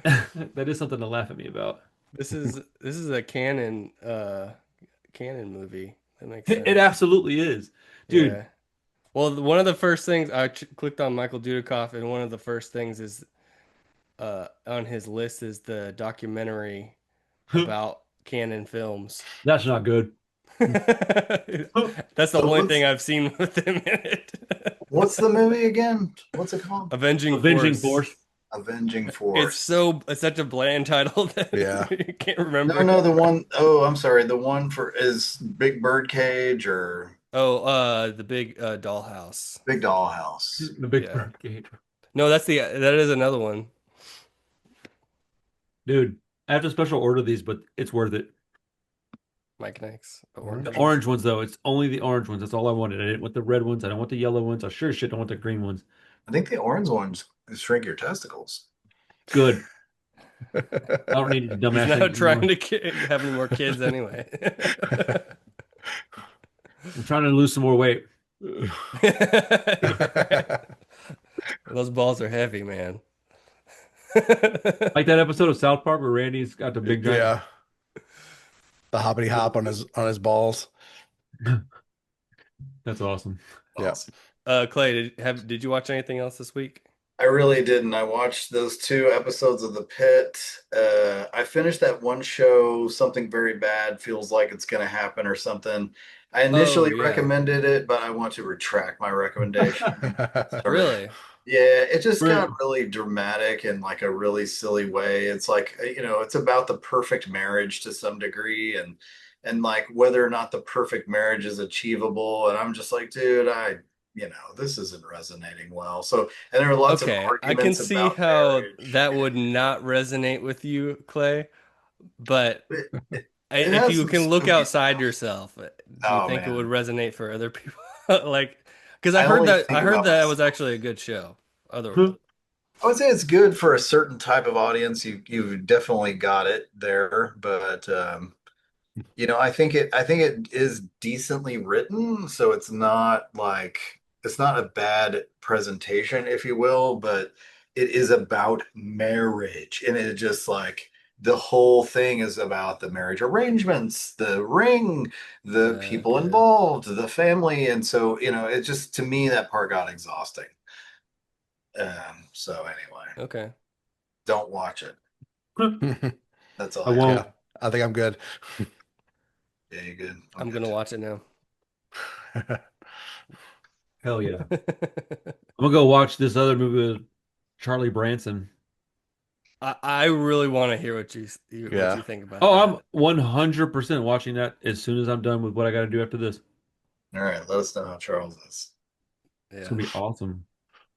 Speaker 4: That is something to laugh at me about.
Speaker 1: This is a canon movie. That makes
Speaker 4: It
Speaker 1: sense.
Speaker 4: absolutely is, dude.
Speaker 1: Yeah. Well, one of the first things I clicked on Michael Dudikoff, and one of the first things is on his list is the documentary about canon films.
Speaker 4: That's not good.
Speaker 1: That's the
Speaker 3: So
Speaker 1: only
Speaker 3: what's-
Speaker 1: thing I've seen with him in it.
Speaker 3: What's the movie again? What's it called?
Speaker 1: Avenging
Speaker 4: Avenging
Speaker 1: Force.
Speaker 4: Force.
Speaker 3: Avenging Force.
Speaker 1: It's such a bland title that
Speaker 2: Yeah.
Speaker 1: you can't remember.
Speaker 3: No, the one oh I'm sorry, the one for is Big Birdcage or
Speaker 1: Oh, the big dollhouse.
Speaker 3: Big Dollhouse.
Speaker 4: The Big
Speaker 1: Yeah.
Speaker 4: Birdcage.
Speaker 1: No, that is another one.
Speaker 4: Dude, I have to special order these, but it's worth it.
Speaker 1: Mike Nikes.
Speaker 4: The orange ones, though, it's only the orange ones. That's all I wanted. I didn't want the red ones. I don't want the yellow ones. I sure as shit don't want the green ones.
Speaker 3: I think the orange ones shrink your testicles.
Speaker 4: Good. I don't need a dumbass
Speaker 1: He's
Speaker 4: thing
Speaker 1: not trying
Speaker 4: anymore.
Speaker 1: to have any more kids anyway.
Speaker 4: I'm trying to lose some more weight.
Speaker 1: Those balls are heavy, man.
Speaker 4: Like that episode of South Park where Randy's got the big giant.
Speaker 2: Yeah. The hoppity hop on his balls.
Speaker 4: That's awesome.
Speaker 2: Yeah.
Speaker 1: Clay, did you watch anything else this week?
Speaker 3: I really didn't. I watched those 2 episodes of The Pit. I finished that one show, Something Very Bad Feels Like It's Gonna Happen or something. I initially
Speaker 1: yeah.
Speaker 3: recommended it, but I want to retract my recommendation.
Speaker 1: Really?
Speaker 3: Yeah, it just
Speaker 4: Really?
Speaker 3: got really dramatic in like a really silly way. It's like, it's about the perfect marriage to some degree and like whether or not the perfect marriage is achievable. And I'm just like, dude, this isn't resonating well. So, and there are lots of
Speaker 1: Okay, I can
Speaker 3: arguments
Speaker 1: see
Speaker 3: about
Speaker 1: how
Speaker 3: marriage.
Speaker 1: that would not resonate with you, Clay. But
Speaker 3: It
Speaker 1: if
Speaker 3: has
Speaker 1: you
Speaker 3: some
Speaker 1: can look
Speaker 3: spooky
Speaker 1: outside
Speaker 3: stuff.
Speaker 1: yourself, do you
Speaker 3: Oh,
Speaker 1: think it
Speaker 3: man.
Speaker 1: would resonate for other people? Like, because I
Speaker 3: I
Speaker 1: heard
Speaker 3: only
Speaker 1: that
Speaker 3: think
Speaker 1: I heard
Speaker 3: about
Speaker 1: that
Speaker 3: myself.
Speaker 1: was actually a good show. Other
Speaker 3: I would say it's good for a certain type of audience. You've definitely got it there, but I think it is decently written, so it's not a bad presentation, if you will, but it is about marriage, and it just like the whole thing is about the marriage arrangements, the ring, the people
Speaker 1: Okay.
Speaker 3: involved, the family, and so it just to me that part got exhausting. So anyway,
Speaker 1: Okay.
Speaker 3: don't watch it. That's all
Speaker 4: I won't.
Speaker 2: Yeah. I think I'm good.
Speaker 3: Yeah, you're good.
Speaker 1: I'm
Speaker 3: good.
Speaker 1: gonna watch it now.
Speaker 4: Hell yeah. I'm gonna go watch this other movie with Charlie Branson.
Speaker 1: I really want to hear what you
Speaker 2: Yeah.
Speaker 1: think about
Speaker 4: Oh,
Speaker 1: that.
Speaker 4: I'm 100% watching that as soon as I'm done with what I got to do after this.
Speaker 3: All right, let us know how Charles is.
Speaker 4: It's
Speaker 1: Yeah.
Speaker 4: gonna be awesome.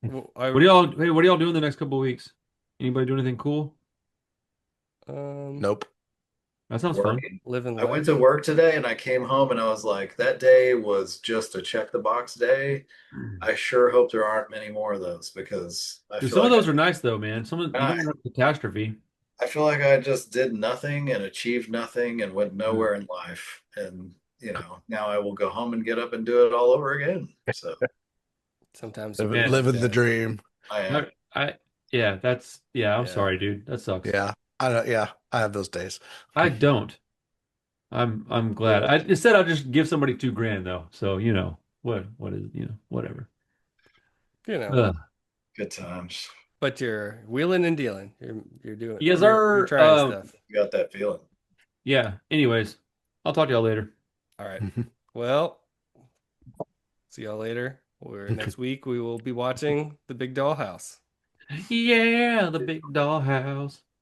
Speaker 1: Well,
Speaker 4: What do y'all do in the next couple of weeks? Anybody do anything cool?
Speaker 2: Nope.
Speaker 4: That sounds fun.
Speaker 3: Working.
Speaker 1: living
Speaker 3: I went
Speaker 1: life.
Speaker 3: to work today and I came home and I was like, that day was just a check the box day. I sure hope there aren't many more of those because I
Speaker 4: Dude,
Speaker 3: feel
Speaker 4: some of
Speaker 3: like
Speaker 4: those are nice though, man. Some of you don't have catastrophe.
Speaker 3: I feel like I just did nothing and achieved nothing and went nowhere in life. And now I will go home and get up and do it all over again. So
Speaker 1: Sometimes
Speaker 4: Man.
Speaker 2: Living the dream.
Speaker 3: I am.
Speaker 4: I'm
Speaker 1: Yeah.
Speaker 4: sorry, dude. That sucks.
Speaker 2: Yeah. I have those days.
Speaker 4: I don't. I'm glad. Instead I'll just give somebody $2,000 though. So what is whatever. Ugh.
Speaker 3: Good times.
Speaker 1: But you're wheeling and dealing. You're doing.
Speaker 4: Yes,
Speaker 1: you're
Speaker 4: sir.
Speaker 1: trying stuff.
Speaker 3: You got that feeling.
Speaker 4: Yeah. Anyways, I'll talk to y'all later.
Speaker 1: All right. Well, see y'all later. Next week we will be watching The Big Dollhouse.
Speaker 4: Yeah, the big dollhouse.